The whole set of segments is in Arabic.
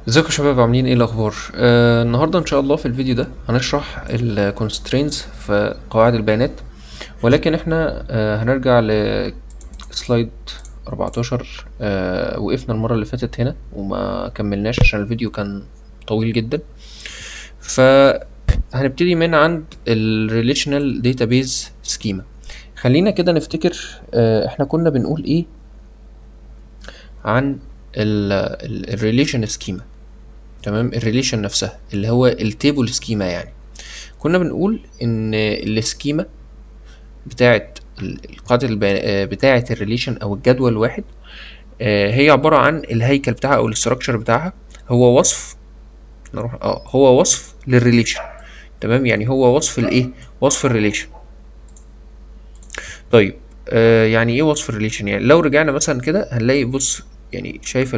ازيكم يا شباب، عاملين ايه الاخبار؟ النهارده ان شاء الله في الفيديو ده هنشرح ال constraints في قواعد البيانات. ولكن احنا هنرجع لسلايد 14. وقفنا المره اللي فاتت هنا وما كملناش عشان الفيديو كان طويل جدا. فهنبتدي من عند ال relational database schema. خلينا كده نفتكر احنا كنا بنقول ايه عن ال relation schema. تمام، الريليشن نفسها اللي هو التيبل سكيما. يعني كنا بنقول ان السكيما بتاعت القاعدة بتاعة الريليشن او الجدول الواحد هي عبارة عن الهيكل بتاعها او الاستراكشر بتاعها. هو وصف نروح هو وصف للريليشن. تمام، يعني هو وصف الايه، وصف الريليشن. طيب يعني ايه وصف الريليشن؟ يعني لو رجعنا مثلا كده هنلاقي، بص يعني شايف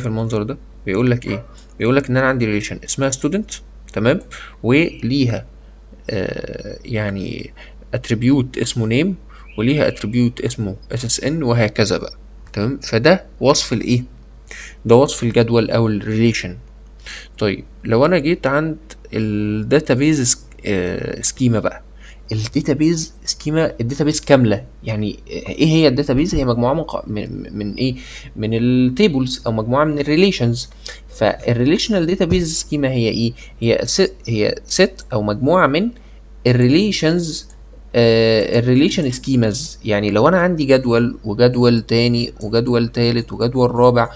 المنظر ده بيقول لك ايه؟ بيقول لك ان انا عندي ريليشن اسمها ستودنت، تمام، وليها يعني اتريبيوت اسمه نيم، وليها اتريبيوت اسمه SSN، وهكذا بقى. تمام، فده وصف الايه، ده وصف الجدول او الريليشن. طيب لو انا جيت عند الداتابيز سكيما بقى، الداتابيز سكيما، الداتابيز كامله. يعني ايه هي الداتابيز؟ هي مجموعه من ايه، من التيبلز او مجموعه من الريليشنز. فالريليشنال داتابيز سكيما هي ايه؟ هي ست او مجموعه من الريليشنز، الريليشن سكيماز. يعني لو انا عندي جدول وجدول تاني وجدول تالت وجدول رابع،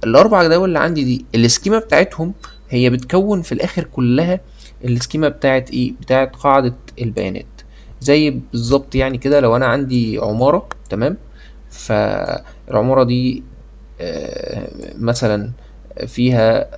الاربع جداول اللي عندي دي السكيما بتاعتهم هي بتكون في الاخر كلها السكيما بتاعت ايه، بتاعت قاعدة البيانات. زي بالظبط يعني كده، لو انا عندي عمارة، تمام، فالعمارة دي مثلا فيها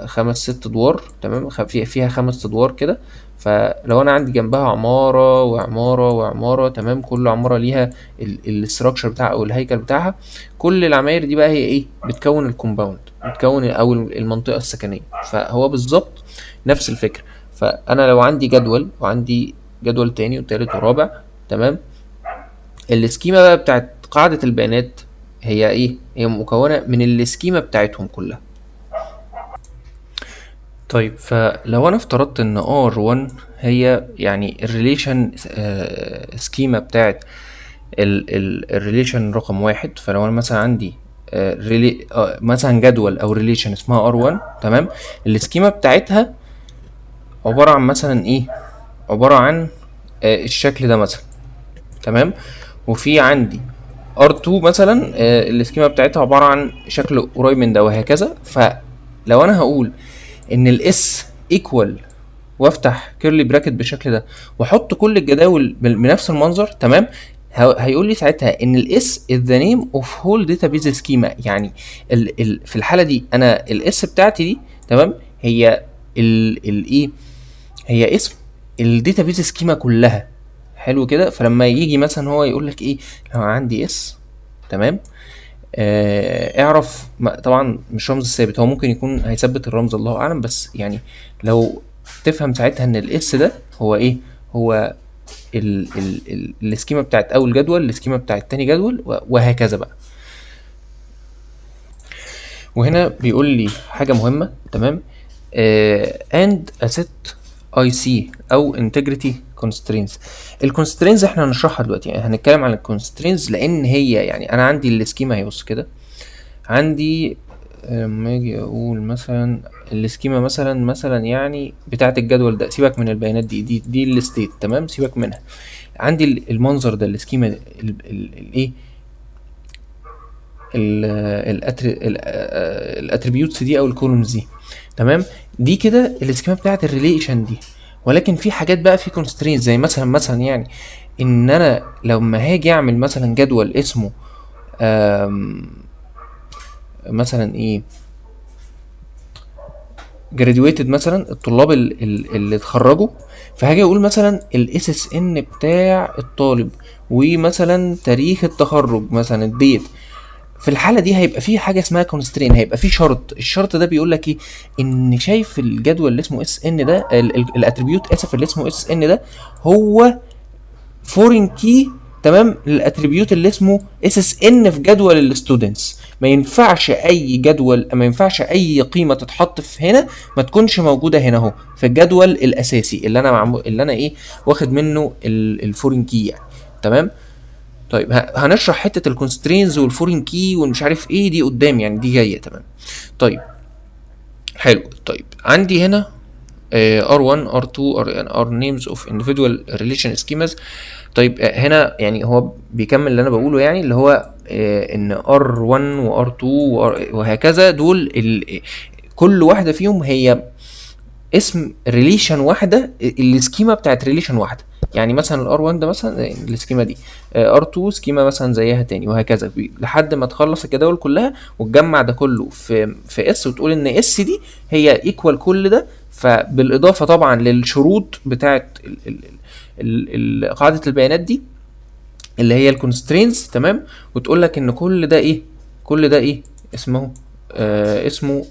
خمس ست ادوار، تمام، فيها خمس ادوار كده. فلو انا عندي جنبها عمارة وعمارة وعمارة، تمام، كل عمارة ليها الاستراكشر بتاعها او الهيكل بتاعها. كل العماير دي بقى هي ايه، بتكون الكومباوند، بتكون او المنطقة السكنية. فهو بالظبط نفس الفكرة. فانا لو عندي جدول وعندي جدول تاني وتالت ورابع، تمام، السكيما بقى بتاعت قاعدة البيانات هي ايه، هي مكونة من السكيما بتاعتهم كلها. طيب فلو انا افترضت ان R1 هي يعني الريليشن سكيما بتاعت الريليشن رقم واحد. فلو انا مثلا عندي مثلا جدول او ريليشن اسمها R1، تمام، السكيما بتاعتها عبارة عن مثلا ايه، عبارة عن الشكل ده مثلا، تمام. وفي عندي R2 مثلا السكيما بتاعتها عبارة عن شكل قريب من ده، وهكذا. فلو انا هقول ان الاس ايكوال وافتح كيرلي براكت بالشكل ده واحط كل الجداول بنفس المنظر، تمام، هيقول لي ساعتها ان الاس is the name of whole database schema. يعني في الحاله دي انا الاس بتاعتي دي، تمام، هي الايه، هي اسم الداتابيز سكيما كلها. حلو كده. فلما يجي مثلا هو يقول لك ايه، لو عندي اس، تمام، اعرف طبعا مش رمز ثابت، هو ممكن يكون هيثبت الرمز، الله اعلم، بس يعني لو تفهم ساعتها ان الاس ده هو ايه، هو السكيما بتاعت اول جدول، السكيما بتاعت تاني جدول، وهكذا بقى. وهنا بيقول لي حاجة مهمة، تمام، and a set IC او integrity constraints. الكونسترينز احنا هنشرحها دلوقتي، يعني هنتكلم عن الكونسترينز، لان هي يعني انا عندي السكيما هيبص كده. عندي لما اجي اقول مثلا السكيما مثلا يعني بتاعه الجدول ده، سيبك من البيانات دي الستيت، تمام، سيبك منها. عندي المنظر ده السكيما الايه، الاتريبيوتس دي او الكولومز دي، تمام. دي كده السكيما بتاعه الريليشن دي. ولكن في حاجات بقى، في كونسترينز، زي مثلا يعني ان انا لما هاجي اعمل مثلا جدول اسمه مثلا ايه، جراديويتد، مثلا الطلاب اللي اتخرجوا، فهاجي اقول مثلا الاس اس ان بتاع الطالب، ومثلا تاريخ التخرج، مثلا الديت. في الحاله دي هيبقى في حاجه اسمها كونسترين، هيبقى في شرط. الشرط ده بيقول لك ايه، ان شايف الجدول اللي اسمه اس ان ده، الاتريبيوت اسف اللي اسمه اس ان ده، هو فورين كي تمام للاتريبيوت اللي اسمه اس اس ان في جدول الستودنتس. ما ينفعش اي جدول، ما ينفعش اي قيمه تتحط في هنا ما تكونش موجوده هنا اهو في الجدول الاساسي اللي انا اللي انا ايه واخد منه الفورين كي يعني. تمام. طيب هنشرح حته الكونسترينز والفورين كي والمش عارف ايه دي قدام يعني، دي جايه. تمام. طيب حلو. طيب عندي هنا R1 R2 R names of individual relation schemas. طيب هنا يعني هو بيكمل اللي انا بقوله يعني، اللي هو ان R1 و R2 وهكذا دول كل واحده فيهم هي اسم ريليشن واحده، السكيما بتاعت ريليشن واحده. يعني مثلا الار 1 ده مثلا السكيما دي، ار 2 سكيما مثلا زيها تاني، وهكذا لحد ما تخلص الجداول كلها وتجمع ده كله في اس، وتقول ان اس دي هي ايكوال كل ده. فبالاضافه طبعا للشروط بتاعت قاعده البيانات دي اللي هي الكونسترينز. تمام. وتقول لك ان كل ده ايه، كل ده ايه اسمه اسمه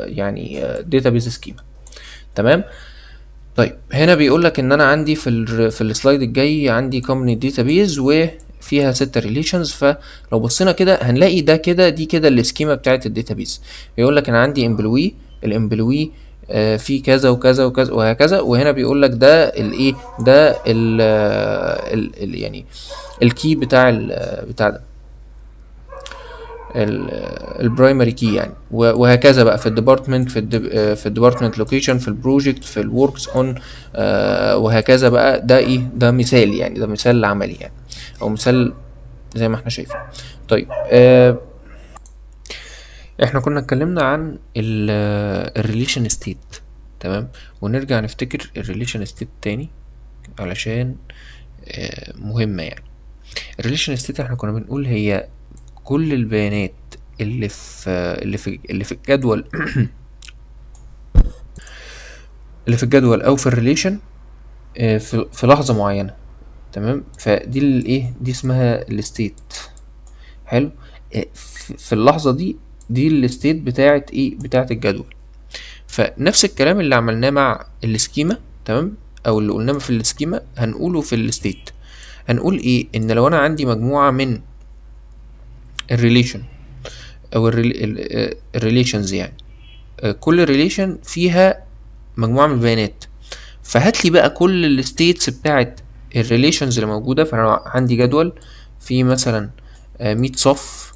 يعني داتابيز سكيما. تمام. طيب هنا بيقول لك ان انا عندي في السلايد الجاي عندي كومباني داتابيز وفيها 6 ريليشنز. فلو بصينا كده هنلاقي ده كده، دي كده السكيما بتاعت الداتابيز. بيقول لك انا عندي امبلوي، الامبلوي في كذا وكذا وكذا وهكذا. وهنا بيقول لك ده الايه، ده ال يعني الكي بتاع بتاع ده البرايمري كي يعني. وهكذا بقى في الديبارتمنت، في الديبارتمنت لوكيشن، في البروجكت، في الوركس اون، وهكذا بقى. ده ايه، ده مثال يعني، ده مثال عملي يعني، او مثال زي ما احنا شايفين. طيب احنا كنا اتكلمنا عن الريليشن ستيت. تمام. ونرجع نفتكر الريليشن ستيت تاني علشان مهمة يعني. الريليشن ستيت احنا كنا بنقول هي كل البيانات اللي في الجدول اللي في الجدول او في الريليشن في لحظة معينة. تمام. فدي الايه، دي اسمها الستيت. حلو. في اللحظة دي الستيت بتاعت ايه، بتاعت الجدول. فنفس الكلام اللي عملناه مع السكيما، تمام، او اللي قلناه في السكيما هنقوله في الستيت. هنقول ايه، ان لو انا عندي مجموعة من الريليشن او الريليشنز يعني، كل ريليشن فيها مجموعة من البيانات. فهات لي بقى كل الستيتس بتاعت الريليشنز اللي موجودة. فانا عندي جدول فيه مثلا 100 صف،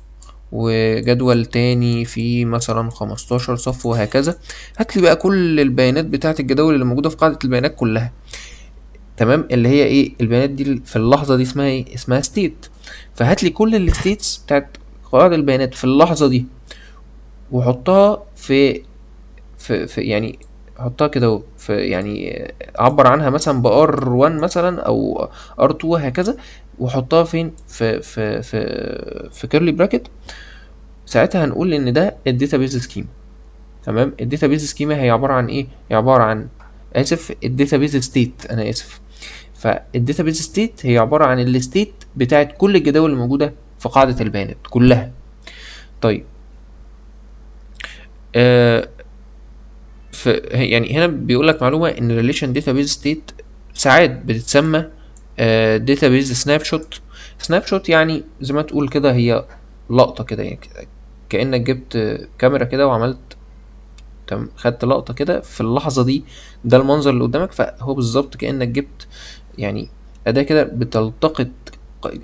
وجدول تاني فيه مثلا 15 صف، وهكذا. هات لي بقى كل البيانات بتاعت الجداول اللي موجودة في قاعدة البيانات كلها. تمام. اللي هي ايه البيانات دي في اللحظة دي اسمها ايه، اسمها ستيت. فهات لي كل الستيتس بتاعت قواعد البيانات في اللحظة دي، وحطها في يعني حطها كده في يعني عبر عنها مثلا بار 1 مثلا او ار 2 هكذا، وحطها فين في كيرلي براكت. ساعتها هنقول ان ده الداتابيز سكيما. تمام. الداتابيز سكيما هي عباره عن ايه، هي عباره عن الداتابيز ستيت، انا اسف. فالداتابيز ستيت هي عباره عن الستيت بتاعت كل الجداول اللي موجوده في قاعده البيانات كلها. طيب يعني هنا بيقول لك معلومه ان الريليشن داتابيز ستيت ساعات بتتسمى داتابيز سناب شوت. سناب شوت يعني زي ما تقول كده هي لقطه كده يعني، كانك جبت كاميرا كده وعملت خدت لقطه كده في اللحظه دي، ده المنظر اللي قدامك. فهو بالظبط كانك جبت يعني اداه كده بتلتقط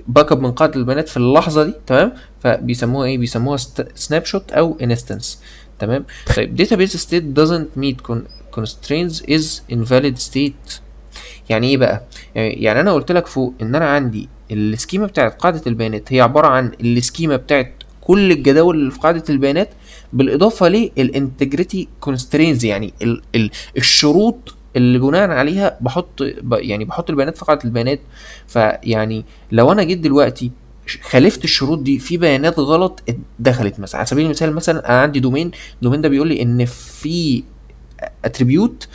باك اب من قاعده البيانات في اللحظه دي. تمام. فبيسموها ايه، بيسموها سناب شوت او انستنس. تمام. طيب database state doesn't meet constraints is invalid state. يعني ايه بقى، يعني انا قلت لك فوق ان انا عندي السكيما بتاعت قاعده البيانات هي عباره عن السكيما بتاعت كل الجداول اللي في قاعده البيانات، بالاضافه للانتجريتي كونسترينز، يعني الشروط اللي بناء عليها بحط البيانات في قاعده البيانات. فيعني لو انا جيت دلوقتي خالفت الشروط دي في بيانات غلط دخلت، مثلا على سبيل المثال مثلا انا عندي دومين ده بيقول لي ان في اتريبيوت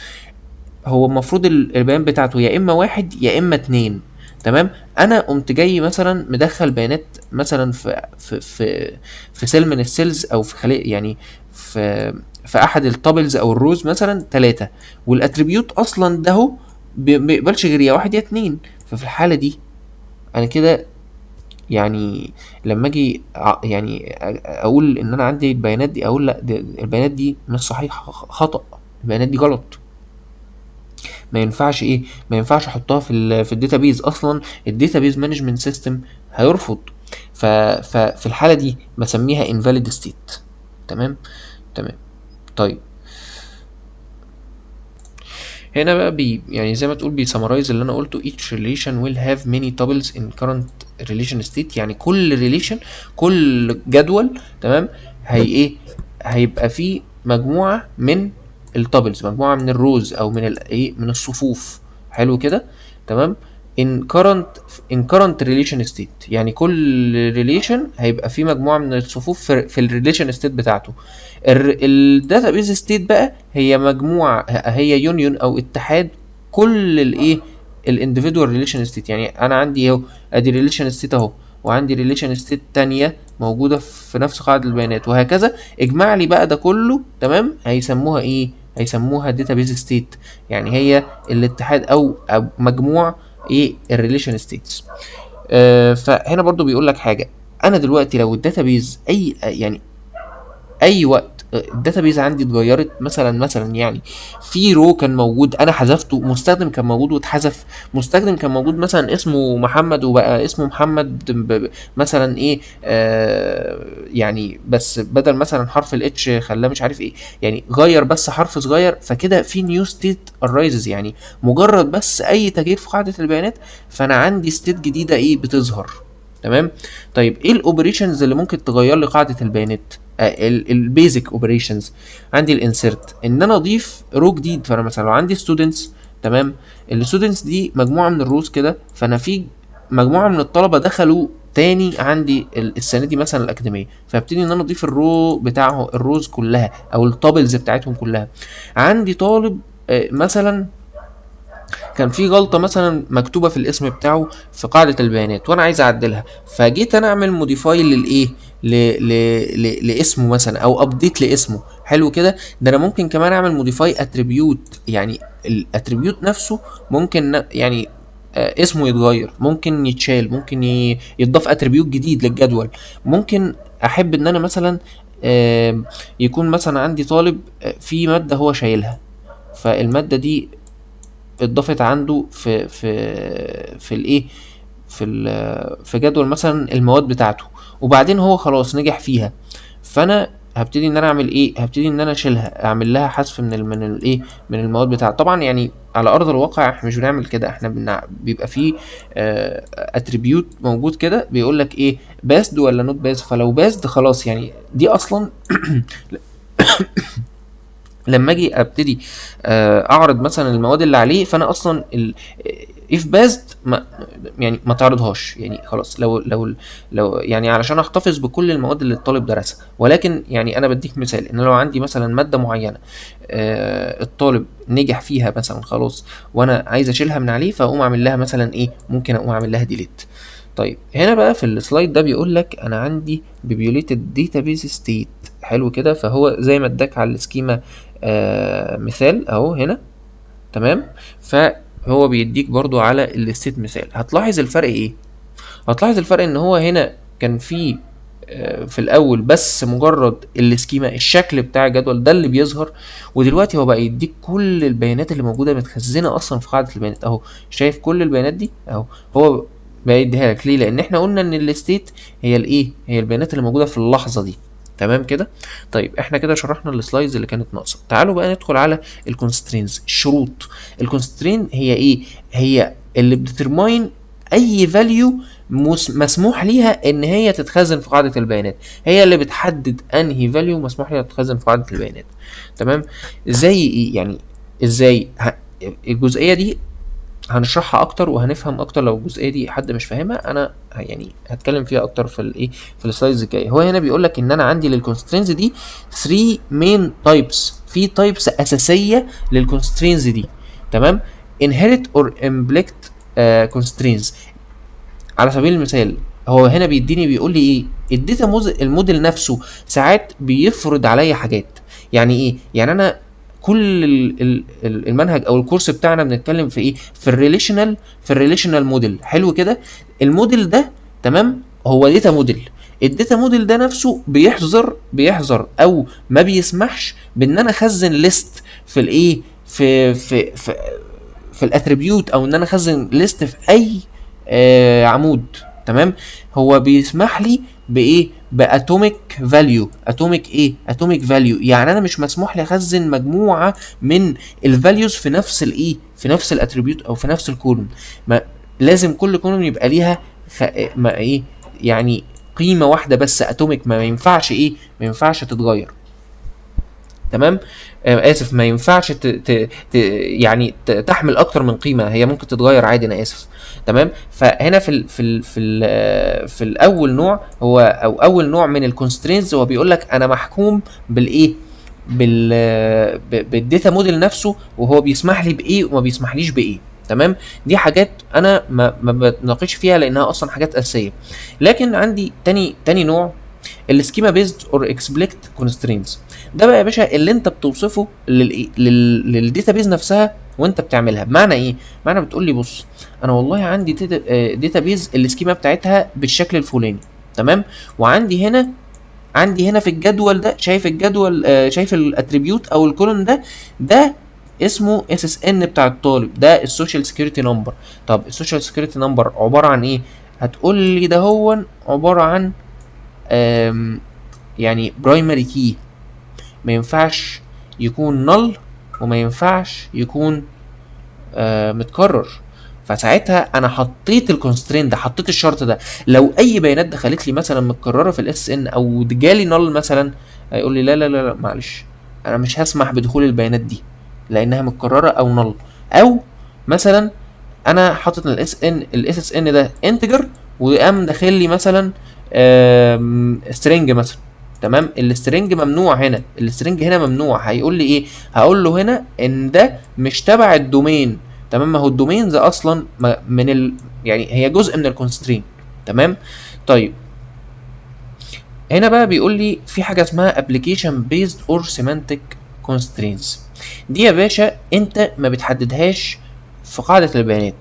هو المفروض البيان بتاعته يا اما 1 يا اما 2. تمام. انا قمت جاي مثلا مدخل بيانات مثلا في سيل من السيلز، او في خلية يعني في احد التابلز او الروز مثلا 3، والاتريبيوت اصلا ده هو بيقبلش غير يا 1 يا 2. ففي الحالة دي انا كده يعني لما اجي يعني اقول ان انا عندي البيانات دي، اقول لا البيانات دي مش صحيحه، خطأ، البيانات دي غلط. ما ينفعش ايه، ما ينفعش احطها في الداتابيز اصلا، الداتابيز مانجمنت سيستم هيرفض. ففي الحاله دي بسميها invalid state. تمام. تمام. طيب هنا بقى يعني زي ما تقول بيسمرايز اللي انا قلته. each relation will have many tuples in current relation state. يعني كل relation، كل جدول، تمام، هي ايه، هيبقى فيه مجموعة من التابلز، مجموعة من الروز او من الايه، من الصفوف. حلو كده. تمام. in current in current relation state، يعني كل relation هيبقى فيه مجموعة من الصفوف في الريليشن ستيت بتاعته. الداتابيز ستيت بقى هي مجموعة، هي يونيون او اتحاد كل الايه، الانديفيدوال ريليشن ستيت. يعني انا عندي اهو، ادي ريليشن ستيت اهو، وعندي ريليشن ستيت تانية موجودة في نفس قاعدة البيانات، وهكذا. اجمع لي بقى ده كله، تمام، هيسموها ايه، هيسموها داتابيز ستيت. يعني هي الاتحاد او مجموع ايه، الريليشن ستيتس. فهنا برضو بيقول لك حاجة. انا دلوقتي لو الداتابيز اي يعني اي وقت الداتابيز عندي اتغيرت، مثلا يعني في رو كان موجود انا حذفته، مستخدم كان موجود واتحذف، مستخدم كان موجود مثلا اسمه محمد وبقى اسمه محمد مثلا ايه، يعني بس بدل مثلا حرف الاتش خلاه مش عارف ايه، يعني غير بس حرف صغير، فكده في نيو ستيت ارايزز. يعني مجرد بس اي تغيير في قاعدة البيانات، فانا عندي ستيت جديدة ايه بتظهر. تمام. طيب ايه الاوبريشنز اللي ممكن تغير لي قاعده البيانات؟ البيزك اوبريشنز عندي الانسيرت، ان انا اضيف رو جديد. فانا مثلا لو عندي ستودنتس، تمام، الستودنتس دي مجموعه من الروز كده، فانا في مجموعه من الطلبه دخلوا تاني عندي السنه دي مثلا الاكاديميه، فابتدي ان انا اضيف الرو بتاعه، الروز كلها او التابلز بتاعتهم كلها. عندي طالب مثلا كان في غلطه مثلا مكتوبه في الاسم بتاعه في قاعده البيانات، وانا عايز اعدلها، فجيت انا اعمل موديفاي للايه، لاسمه مثلا، او ابديت لاسمه. حلو كده. ده انا ممكن كمان اعمل موديفاي اتريبيوت، يعني الاتريبيوت نفسه ممكن يعني اسمه يتغير، ممكن يتشال، ممكن يتضاف اتريبيوت جديد للجدول. ممكن احب ان انا مثلا يكون مثلا عندي طالب في ماده هو شايلها، فالماده دي اتضافت عنده في الايه، في جدول مثلا المواد بتاعته، وبعدين هو خلاص نجح فيها. فانا هبتدي ان انا اعمل ايه، هبتدي ان انا اشيلها، اعمل لها حذف من الايه، من المواد بتاعته. طبعا يعني على ارض الواقع احنا مش بنعمل كده، احنا بيبقى فيه اتريبيوت موجود كده بيقول لك ايه، باسد ولا نوت باسد. فلو باسد خلاص، يعني دي اصلا لما اجي ابتدي اعرض مثلا المواد اللي عليه، فانا اصلا if based ما يعني ما تعرضهاش، يعني خلاص. لو يعني علشان احتفظ بكل المواد اللي الطالب درسها. ولكن يعني انا بديك مثال ان لو عندي مثلا ماده معينه الطالب نجح فيها مثلا خلاص، وانا عايز اشيلها من عليه، فاقوم اعمل لها مثلا ايه، ممكن اقوم اعمل لها ديليت. طيب هنا بقى في السلايد ده بيقول لك انا عندي بيبيوليتد داتابيز ستيت. حلو كده. فهو زي ما اداك على السكيما مثال اهو هنا. تمام. فهو بيديك برضو على الستيت مثال. هتلاحظ الفرق ايه؟ هتلاحظ الفرق ان هو هنا كان في في الاول بس مجرد السكيما، الشكل بتاع الجدول ده اللي بيظهر، ودلوقتي هو بقى يديك كل البيانات اللي موجوده متخزنه اصلا في قاعده البيانات اهو. شايف كل البيانات دي اهو، هو بقى يديها لك. ليه؟ لان احنا قلنا ان الستيت هي الايه، هي البيانات اللي موجوده في اللحظه دي. تمام كده. طيب احنا كده شرحنا السلايدز اللي كانت ناقصه. تعالوا بقى ندخل على الكونسترينز، الشروط. الكونسترين هي ايه؟ هي اللي بتترماين اي فاليو مسموح ليها ان هي تتخزن في قاعده البيانات، هي اللي بتحدد انهي فاليو مسموح ليها تتخزن في قاعده البيانات. تمام. زي ايه يعني؟ ازاي الجزئيه دي هنشرحها اكتر وهنفهم اكتر. لو الجزئيه دي حد مش فاهمها، انا يعني هتكلم فيها اكتر في الايه، في السلايدز الجايه. هو هنا بيقول لك ان انا عندي للكونسترينز دي 3 مين تايبس، في تايبس اساسيه للكونسترينز دي. تمام. inherit or implicit constraints. على سبيل المثال هو هنا بيديني بيقول لي ايه، الداتا الموديل نفسه ساعات بيفرض عليا حاجات. يعني ايه؟ يعني انا كل المنهج او الكورس بتاعنا بنتكلم في ايه، في الريليشنال موديل. حلو كده. الموديل ده تمام هو داتا موديل. الداتا موديل ده نفسه بيحظر او ما بيسمحش بان انا اخزن ليست في الايه، في الاتريبيوت، او ان انا اخزن ليست في اي عمود. تمام. هو بيسمح لي بايه؟ باتوميك فاليو. اتوميك فاليو يعني انا مش مسموح لي اخزن مجموعه من الفاليوز في نفس الايه، في نفس الاتريبيوت او في نفس الكولوم. ما لازم كل كولوم يبقى ليها ما ايه يعني قيمه واحده بس اتوميك، ما ينفعش ايه، ما ينفعش تتغير. تمام. اسف، ما ينفعش يعني تحمل اكتر من قيمه، هي ممكن تتغير عادي، انا اسف. تمام. فهنا في الاول نوع هو، او اول نوع من الكونسترينز، هو بيقول لك انا محكوم بالايه، بالداتا موديل نفسه، وهو بيسمح لي بايه وما بيسمحليش بايه. تمام. دي حاجات انا ما بتناقش فيها لانها اصلا حاجات اساسيه. لكن عندي تاني نوع، السكيما بيزد اور اكسبليكت كونسترينز. ده بقى يا باشا اللي انت بتوصفه للداتابيز نفسها وانت بتعملها. بمعنى ايه؟ بمعنى بتقول لي بص، انا والله عندي داتابيز السكيما بتاعتها بالشكل الفلاني. تمام. عندي هنا في الجدول ده، شايف الجدول، شايف الاتريبيوت او الكولون ده اسمه اس اس ان بتاع الطالب، ده السوشيال سكيورتي نمبر. طب السوشيال سكيورتي نمبر عباره عن ايه؟ هتقول لي ده هو عباره عن يعني برايمري كي، ما ينفعش يكون نل وما ينفعش يكون متكرر. فساعتها انا حطيت الكونسترين ده، حطيت الشرط ده. لو اي بيانات دخلت لي مثلا متكرره في الاس ان او جالي نل مثلا، هيقول لي لا لا لا لا معلش، انا مش هسمح بدخول البيانات دي لانها متكرره او نل. او مثلا انا حاطط الاس اس ان ده انتجر، وقام داخل لي مثلا سترينج مثلا. تمام. السترينج ممنوع هنا، السترينج هنا ممنوع. هيقول لي ايه؟ هقول له هنا ان ده مش تبع الدومين. تمام. ما هو الدومين ده اصلا يعني هي جزء من الكونسترين. تمام. طيب هنا بقى بيقول لي في حاجه اسمها application based or semantic constraints. دي يا باشا انت ما بتحددهاش في قاعده البيانات.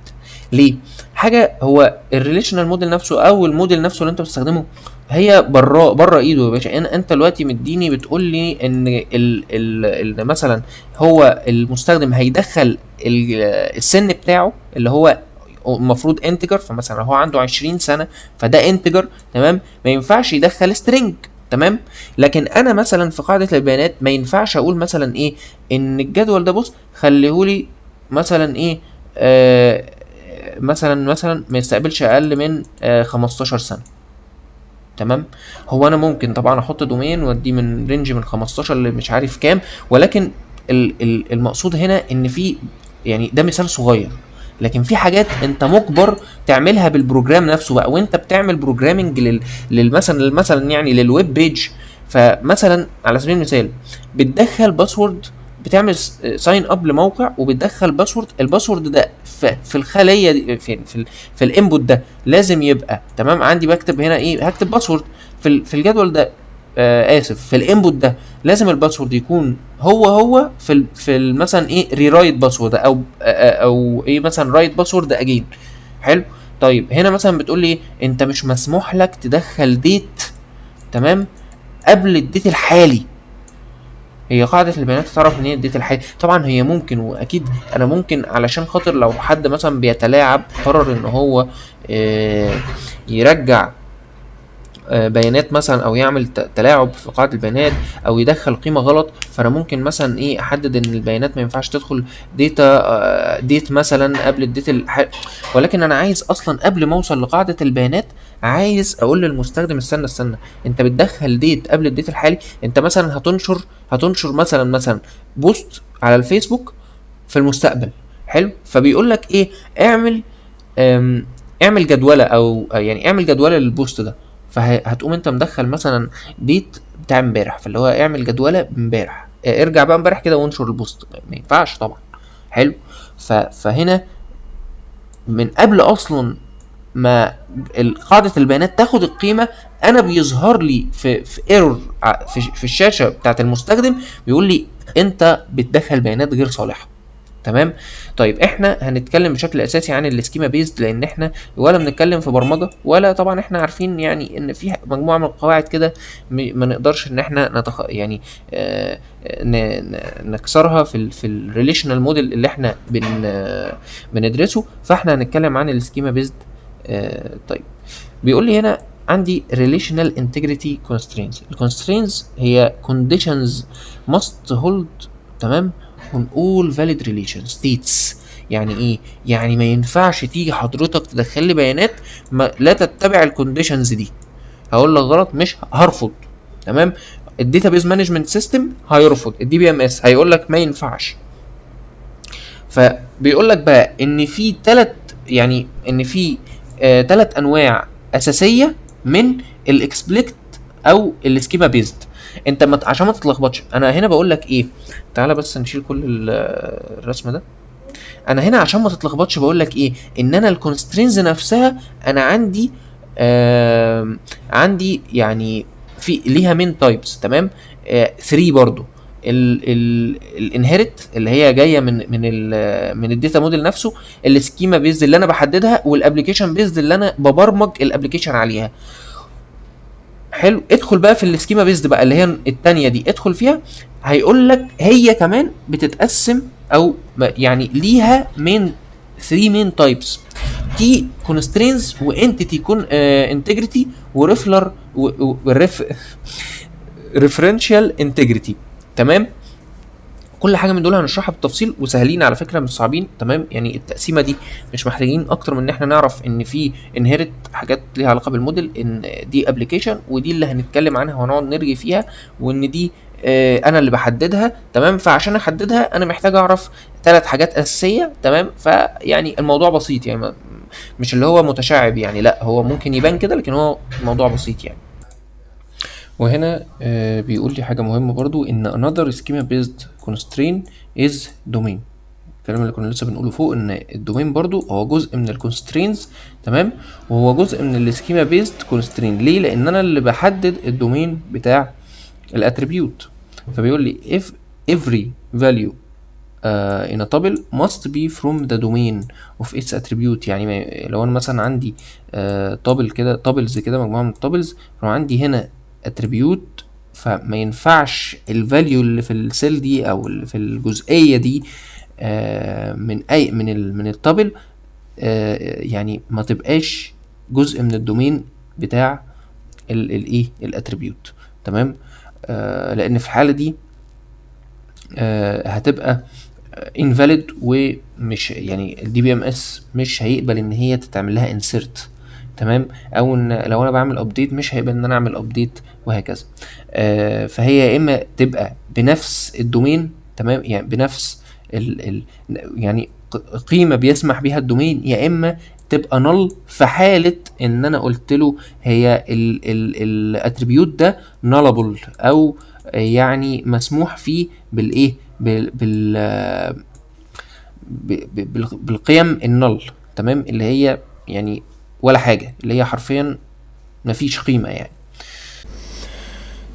ليه؟ حاجه هو الريليشنال موديل نفسه او الموديل نفسه اللي انت بتستخدمه هي بره ايده يا باشا. انت دلوقتي مديني بتقول لي ان مثلا هو المستخدم هيدخل السن بتاعه اللي هو المفروض انتجر، فمثلا هو عنده 20 سنه فده انتجر. تمام. ما ينفعش يدخل سترينج. تمام. لكن انا مثلا في قاعده البيانات ما ينفعش اقول مثلا ايه، ان الجدول ده بص خليهولي مثلا ايه، مثلا ما يستقبلش اقل من 15 سنه. تمام. هو انا ممكن طبعا احط دومين واديه من رينج من 15 ل مش عارف كام، ولكن المقصود هنا ان في، يعني ده مثال صغير، لكن في حاجات انت مجبر تعملها بالبروجرام نفسه بقى، وانت بتعمل بروجرامنج مثلا يعني للويب بيج. فمثلا على سبيل المثال بتدخل باسورد، بتعمل ساين اب لموقع وبتدخل باسورد. الباسورد ده في الخليه دي، في الانبوت ده لازم يبقى تمام. عندي بكتب هنا ايه، هكتب باسورد في الجدول ده، اسف، في الانبوت ده لازم الباسورد يكون هو في مثلا ايه ريرايت باسورد، او ايه مثلا رايت باسورد اجين. حلو. طيب هنا مثلا بتقول لي انت مش مسموح لك تدخل ديت، تمام، قبل الديت الحالي. هي قاعدة البيانات تعرف ان هي الديت الحالي. طبعا هي ممكن، واكيد انا ممكن علشان خاطر لو حد مثلا بيتلاعب قرر ان هو يرجع بيانات مثلا، او يعمل تلاعب في قاعده البيانات، او يدخل قيمه غلط، فانا ممكن مثلا ايه احدد ان البيانات ما ينفعش تدخل ديت مثلا قبل الديت ولكن انا عايز اصلا قبل ما اوصل لقاعده البيانات عايز اقول للمستخدم استنى انت بتدخل ديت قبل الديت الحالي. انت مثلا هتنشر مثلا بوست على الفيسبوك في المستقبل. حلو. فبيقول لك ايه، اعمل جدوله، او يعني اعمل جدوله للبوست ده. فهتقوم انت مدخل مثلا ديت بتاع امبارح، فاللي هو اعمل جدوله امبارح، ارجع بقى امبارح كده وانشر البوست. ما ينفعش طبعا. حلو. فهنا من قبل اصلا ما قاعده البيانات تاخد القيمه، انا بيظهر لي في ايرور في الشاشه بتاعه المستخدم، بيقول لي انت بتدخل بيانات غير صالحه. تمام. طيب احنا هنتكلم بشكل اساسي عن السكيما بيزد، لان احنا ولا بنتكلم في برمجه، ولا طبعا احنا عارفين يعني ان في مجموعه من القواعد كده ما نقدرش ان احنا يعني آه نكسرها في الريليشنال موديل اللي احنا بندرسه. فاحنا هنتكلم عن السكيما بيزد. طيب بيقول لي هنا عندي relational integrity constraints. الconstraints هي conditions must hold، تمام، on all valid relation states. يعني ايه؟ يعني ما ينفعش تيجي حضرتك تدخل لي بيانات ما لا تتبع الكونديشنز دي. هقول لك غلط، مش هرفض. تمام. الداتابيز مانجمنت سيستم هيرفض، الدي بي ام اس هيقول لك ما ينفعش. فبيقول لك بقى ان في يعني ان في ثلاث انواع اساسيه من الاكسبلكت او السكيما بيزد. انت عشان ما تتلخبطش، انا هنا بقول لك ايه. تعالى بس نشيل كل الرسم ده. انا هنا عشان ما تتلخبطش بقول لك ايه، ان انا الكونسترينز نفسها انا عندي يعني في ليها مين تايبس، تمام. 3 برضو. الانهيرت اللي هي جايه من الداتا موديل نفسه، السكيما بيزد اللي انا بحددها، والابلكيشن بيزد اللي انا ببرمج الابلكيشن عليها. حلو. ادخل بقى في السكيما بيزد بقى اللي هي التانية دي، ادخل فيها. هيقول لك هي كمان بتتقسم او يعني ليها 3 مين تايبس: كي كونسترينز، وانتيتي كون انتجريتي، وريفلر ريفرنشال انتجريتي. تمام. كل حاجه من دول هنشرحها بالتفصيل، وسهلين على فكره مش صعبين. تمام. يعني التقسيمه دي مش محتاجين اكتر من ان احنا نعرف ان في انهيرت حاجات ليها علاقه بالموديل، ان دي ابلكيشن، ودي اللي هنتكلم عنها وهنقعد نرغي فيها، وان دي انا اللي بحددها. تمام. فعشان احددها انا محتاج اعرف 3 حاجات اساسيه. تمام. فيعني الموضوع بسيط يعني، مش اللي هو متشعب يعني، لا هو ممكن يبان كده لكن هو الموضوع بسيط يعني. وهنا بيقول لي حاجة مهمة برضو، ان another schema based constraint is domain. الكلام اللي كنا لسه بنقوله فوق، ان الدومين برضو هو جزء من الكونسترينز. تمام. وهو جزء من السكيما بيزد كونسترين. ليه؟ لان انا اللي بحدد الدومين بتاع الاتريبيوت. فبيقول لي if every value in a tuple must be from the domain of its attribute. يعني لو انا مثلا عندي tuple كده، tuples كده، مجموعه من التابلز، فعندي هنا attribute، فما ينفعش الفاليو اللي في السيل دي او اللي في الجزئيه دي من اي من التابل يعني ما تبقاش جزء من الدومين بتاع الايه الاتريبيوت. تمام. لان في الحاله دي هتبقى invalid، ومش يعني الدي بي ام اس مش هيقبل ان هي تتعمل لها insert. تمام. او ان لو انا بعمل ابديت مش هيقبل ان انا اعمل ابديت، وهكذا. فهي يا اما تبقى بنفس الدومين، تمام، يعني بنفس يعني قيمه بيسمح بيها الدومين، يا اما تبقى null في حاله ان انا قلت له هي الاتريبيوت ده nullable، او يعني مسموح فيه بالايه بالقيم النل. تمام. اللي هي يعني ولا حاجه، اللي هي حرفيا مفيش قيمه يعني.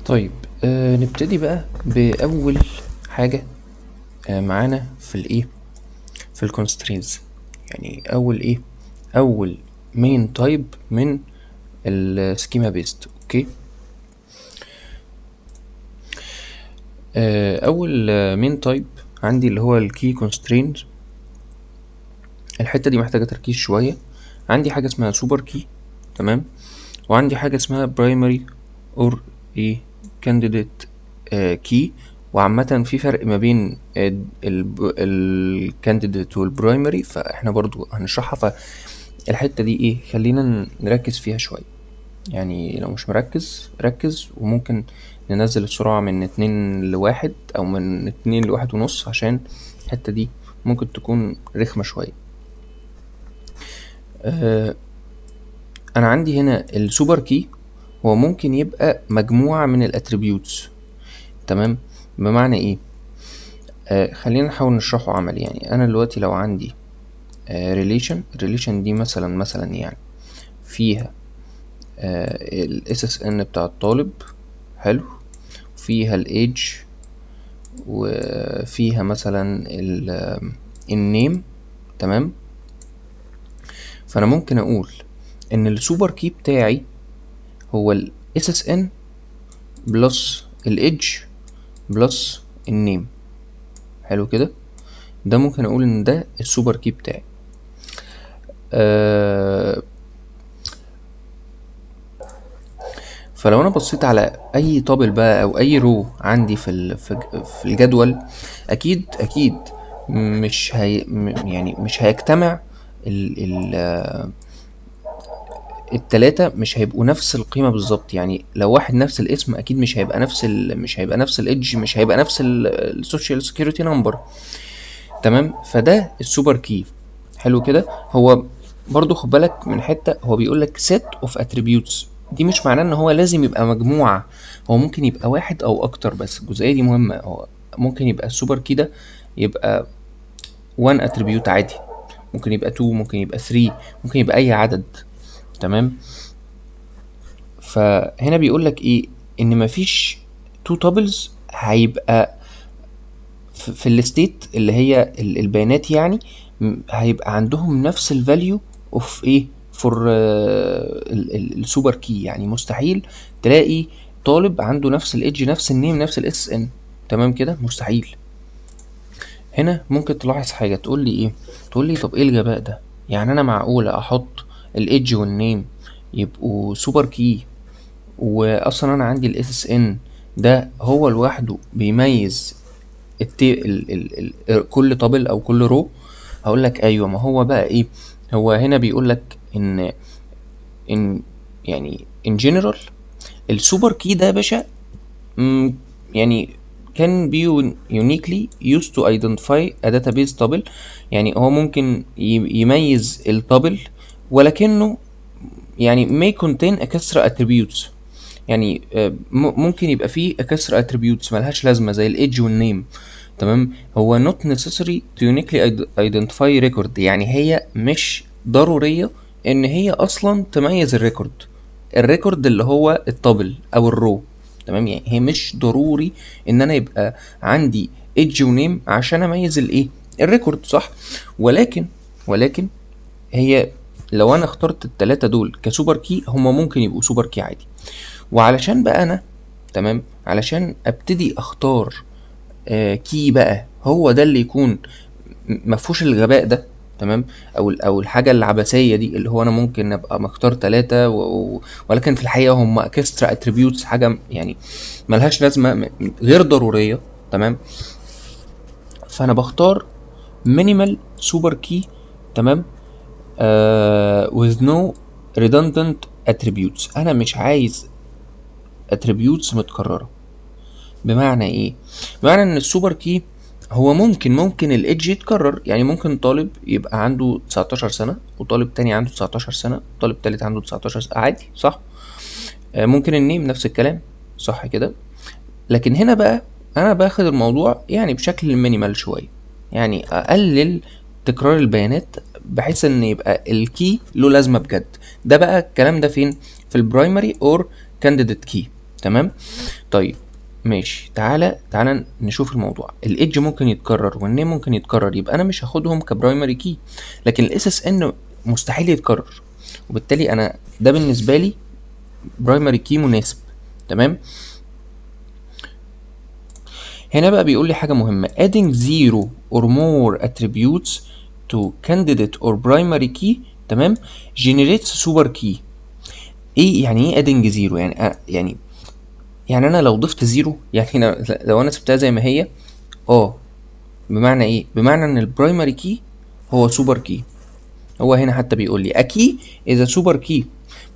طيب نبتدي بقى باول حاجه معانا في الايه في الكونسترينز. يعني اول مين تايب من السكيما بيست. اوكي. اول مين تايب عندي اللي هو الكي كونسترينز. الحته دي محتاجه تركيز شويه. عندي حاجه اسمها سوبر كي، تمام، وعندي حاجه اسمها برايمري اور ايه كانديديت كي. وعامه في فرق ما بين الكانديديت والبرايمري، فاحنا برضو هنشرحها. فالحته دي ايه، خلينا نركز فيها شويه. يعني لو مش مركز ركز، وممكن ننزل السرعه من 2 ل1 او من 2 ل1.5، عشان الحته دي ممكن تكون رخمه شويه. انا عندي هنا السوبر كي، هو ممكن يبقى مجموعة من الاتريبيوتس. تمام. بمعنى ايه؟ خلينا نحاول نشرحه عملي. يعني انا دلوقتي لو عندي الريليشن دي مثلا يعني فيها ال SSN بتاع الطالب، حلو، فيها الايدج، وفيها مثلا النيم. تمام، فانا ممكن اقول ان السوبر كي بتاعي هو ال SSN بلس الإيدج بلس النيم. حلو كده، ده ممكن اقول ان ده السوبر كي بتاعي. فلو انا بصيت على اي تابل بقى او اي رو عندي في الجدول، اكيد مش هي يعني مش هيجتمع ال ال التلاتة، مش هيبقوا نفس القيمة بالظبط. يعني لو واحد نفس الاسم اكيد مش هيبقى نفس الايدج، مش هيبقى نفس السوشيال سكيورتي نمبر. تمام، فده السوبر كي. حلو كده. هو برضو خد بالك من حته، هو بيقول لك set of attributes، دي مش معناه ان هو لازم يبقى مجموعه، هو ممكن يبقى واحد او اكتر. بس الجزئيه دي مهمه، هو ممكن يبقى السوبر كي ده يبقى one attribute عادي، ممكن يبقى 2، ممكن يبقى 3، ممكن يبقى اي عدد. تمام، فهنا بيقول لك ايه، ان مفيش two tuples هيبقى في الستيت اللي هي البيانات، يعني هيبقى عندهم نفس الفاليو اوف ايه فور السوبر كي. يعني مستحيل تلاقي طالب عنده نفس الايدج، نفس النيم، نفس الاس ان. تمام كده، مستحيل. هنا ممكن تلاحظ حاجه، تقول لي ايه؟ تقول لي طب ايه الغباء ده؟ يعني انا معقوله احط الايدج والنيم يبقوا سوبر كي، واصلا انا عندي الاس اس ان ده هو لوحده بيميز كل طابل او كل رو؟ هقول لك ايوه، ما هو بقى ايه، هو هنا بيقول لك ان يعني in general السوبر كي ده يا باشا يعني can be uniquely used to identify a database table. يعني هو ممكن يميز التابل، ولكنه يعني may contain extra attributes. يعني ممكن يبقى فيه extra attributes ملهاش لازمة زي الage والنيم. تمام، هو not necessary to uniquely identify record، يعني هي مش ضرورية ان هي اصلا تميز الريكورد اللي هو التابل او الرو. تمام، يعني هي مش ضروري ان انا يبقى عندي age ونيم عشان اميز الايه الريكورد، صح؟ ولكن هي لو انا اخترت التلاتة دول كسوبر كي، هما ممكن يبقوا سوبر كي عادي. وعلشان بقى انا تمام، علشان ابتدي اختار كي بقى هو ده اللي يكون مفهوش الغباء ده. تمام، او الحاجه العبثيه دي، اللي هو انا ممكن ابقى مختار ثلاثة ولكن في الحقيقه هم اكسترا اتريبيوتس، حاجه يعني ملهاش لازمه، غير ضروريه. تمام، فانا بختار مينيمال سوبر كي. تمام، with no redundant attributes، انا مش عايز attributes متكرره. بمعنى ايه؟ بمعنى ان السوبر كي هو ممكن الايدج يتكرر. يعني ممكن طالب يبقى عنده 19 سنة، وطالب تاني عنده 19 سنة، وطالب تالت عنده 19 سنة، عادي، صح؟ ممكن النيم نفس الكلام، صح كده؟ لكن هنا بقى انا باخد الموضوع يعني بشكل مينيمال شوية، يعني اقلل تكرار البيانات بحيث ان يبقى الكي له لازمة بجد. ده بقى الكلام ده فين؟ في البرايمري اور كانديديت كي. تمام، طيب ماشي، تعالى نشوف الموضوع. الايدج ممكن يتكرر والنيم ممكن يتكرر، يبقى انا مش هاخدهم كبرايمري كي. لكن الاس اس ان مستحيل يتكرر، وبالتالي انا ده بالنسبه لي برايمري كي مناسب. تمام، هنا بقى بيقول لي حاجه مهمه: adding zero or more attributes to candidate or primary key. تمام، generates super key. ايه يعني ايه adding zero؟ يعني انا لو ضفت زيرو، يعني لو انا سبتها زي ما هي، بمعنى ايه؟ بمعنى ان البرايمري كي هو سوبر كي. هو هنا حتى بيقول لي اكي اذا سوبر كي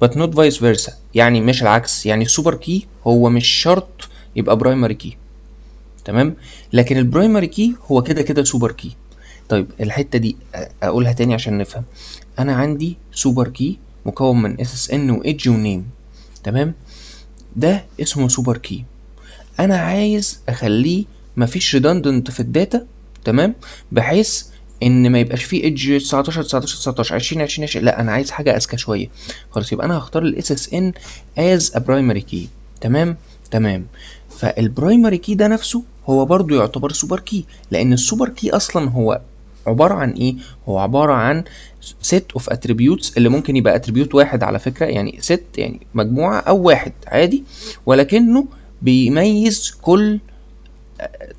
but not vice versa، يعني مش العكس. يعني السوبر كي هو مش شرط يبقى برايمري كي. تمام، لكن البرايمري كي هو كده كده سوبر كي. طيب الحته دي اقولها تاني عشان نفهم. انا عندي سوبر كي مكون من اس اس ان وايدج ونيم. تمام، ده اسمه سوبر كي. انا عايز اخليه مفيش ريدندنت في الداتا. تمام، بحيث ان ما يبقاش فيه ايدج 19 19 19 20 20 20، لا انا عايز حاجه اذكى شويه. خلاص، يبقى انا هختار الاس اس ان از ا برايمري كي. تمام، فالبرايمري كي ده نفسه هو برضو يعتبر سوبر كي، لان السوبر كي اصلا هو عبارة عن ايه؟ هو عبارة عن set of attributes، اللي ممكن يبقى attribute واحد على فكرة، يعني set يعني مجموعة او واحد عادي، ولكنه بيميز كل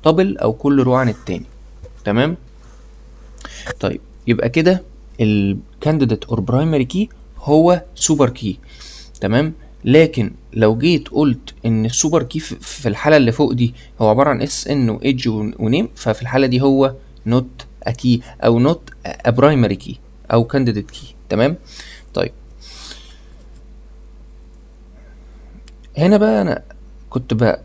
طابل او كل رو عن التاني. تمام. طيب يبقى كده ال candidate or primary key هو super key. تمام. لكن لو جيت قلت ان السوبر كي في الحاله اللي فوق دي هو عباره عن اس ان وايدج ونيم، ففي الحاله دي هو نوت ا كي او نوت ا برايمري كي او كانديديت كي. تمام. طيب هنا بقى انا كنت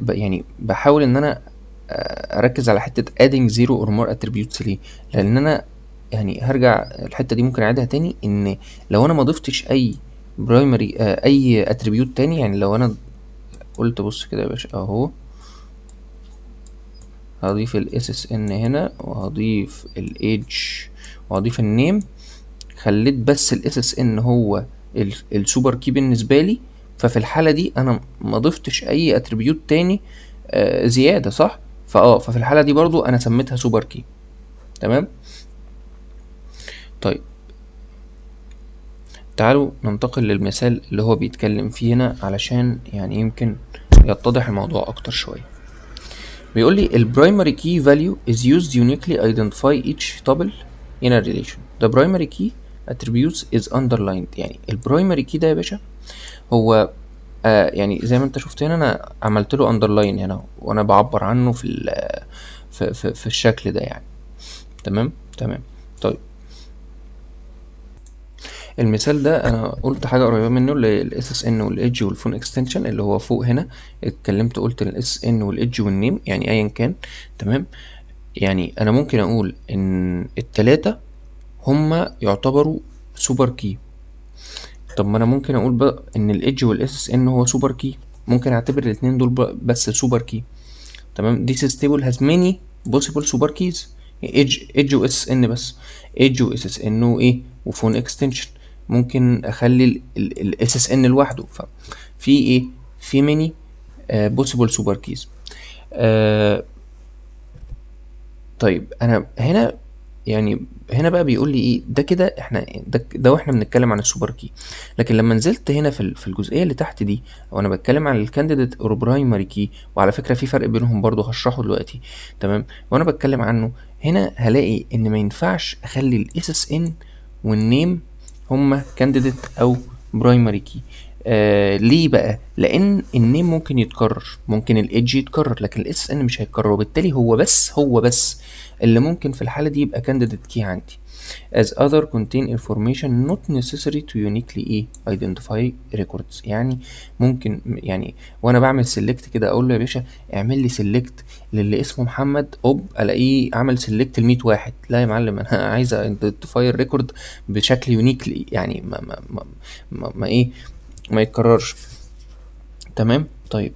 يعني بحاول ان انا اركز على حته adding zero or more attributes. ليه؟ لان انا يعني هرجع الحته دي ممكن اعيدها تاني، ان لو انا ما ضفتش اي برايمري اي اتريبيوت تاني، يعني لو انا قلت بص كده يا باشا اهو، هضيف ال SSN هنا وهضيف ال age وهضيف النيم، خليت بس ال SSN هو السوبر كي بالنسبة لي، ففي الحالة دي انا ما ضفتش اي اتريبيوت تاني زيادة، صح؟ ففي الحالة دي برضو انا سميتها سوبر كي. تمام. طيب تعالوا ننتقل للمثال اللي هو بيتكلم فيه هنا علشان يعني يمكن يتضح الموضوع اكتر شوية. بيقول لي ال primary key value is used uniquely identify each tuple in a relation. The primary key attributes is underlined. يعني ال primary key ده يا باشا هو يعني زي ما انت شفت هنا انا عملت له underline هنا وانا بعبر عنه في الشكل ده يعني. تمام. تمام. طيب المثال ده انا قلت حاجه قريبه منه، الاس اس ان والايدج والفون اكستنشن اللي هو فوق هنا اتكلمت قلت الاس ان والايدج والنيم يعني ايا كان. تمام. يعني انا ممكن اقول ان التلاتة هما يعتبروا سوبر كي. طب ما انا ممكن اقول بقى ان الايدج والاس اس ان هو سوبر كي، ممكن اعتبر الاتنين دول بس سوبر كي. تمام. this table has many possible super keys. ايدج واس ان بس، ايدج واس اس ان وايه وفون اكستنشن، ممكن اخلي الاس اس ان لوحده، ففي ايه في many possible super keys. طيب انا هنا يعني هنا بقى بيقول لي ايه ده كده، احنا ده واحنا بنتكلم عن السوبر كي. لكن لما نزلت هنا في الجزئيه اللي تحت دي وانا بتكلم عن الكانديديت اور برايمري كي، وعلى فكره في فرق بينهم برضو هشرحه دلوقتي. تمام. وانا بتكلم عنه هنا هلاقي ان ما ينفعش اخلي الاس اس ان والنيم هما كانديديت او برايمري كي. ليه بقى؟ لان النيم ممكن يتكرر، ممكن الايدج يتكرر، لكن الاس ان مش هيتكرر، وبالتالي هو بس اللي ممكن في الحالة دي يبقى candidate key عندي. as other contain information not necessary to uniquely identify records. يعني ممكن يعني وانا بعمل select كده اقول له يا باشا اعمل لي select للي اسمه محمد الاقيه عمل select ل100 واحد. لا يا معلم انا عايز identify الريكورد بشكل يونيكلي، يعني ما يتكررش. تمام. طيب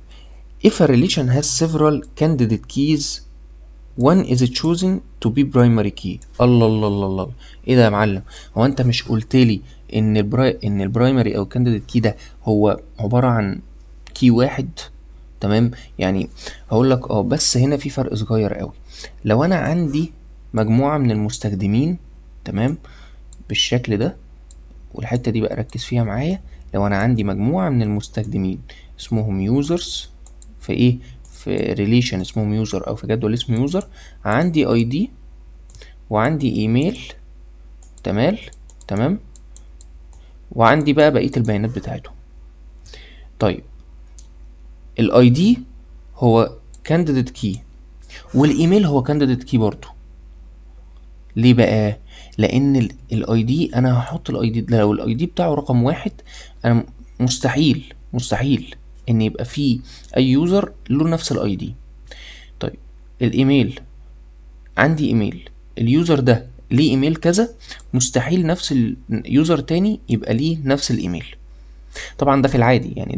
if a relation has several candidate keys one is chosen to be primary key. الله الله الله الله، ايه ده يا معلم؟ هو انت مش قلت لي ان البرايمري او candidate key ده هو عبارة عن كي واحد؟ تمام. يعني هقول لك بس هنا في فرق صغير قوي. لو انا عندي مجموعة من المستخدمين، تمام، بالشكل ده، والحتة دي بقى ركز فيها معايا، لو انا عندي مجموعة من المستخدمين اسمهم users في ايه في ريليشن اسمهم يوزر او في جدول اسمه يوزر، عندي اي دي وعندي ايميل، تمام، وعندي بقى بقية البيانات بتاعتهم. طيب الاي دي هو كانديديت كي والايميل هو كانديديت كي برضو. ليه بقى؟ لان الاي دي انا هحط الاي دي لو الاي دي بتاعه رقم واحد، انا مستحيل ان يبقى فيه اي يوزر له نفس الاي دي. طيب الايميل، عندي ايميل، اليوزر ده ليه ايميل كذا، مستحيل نفس اليوزر تاني يبقى ليه نفس الايميل. طبعا ده في العادي، يعني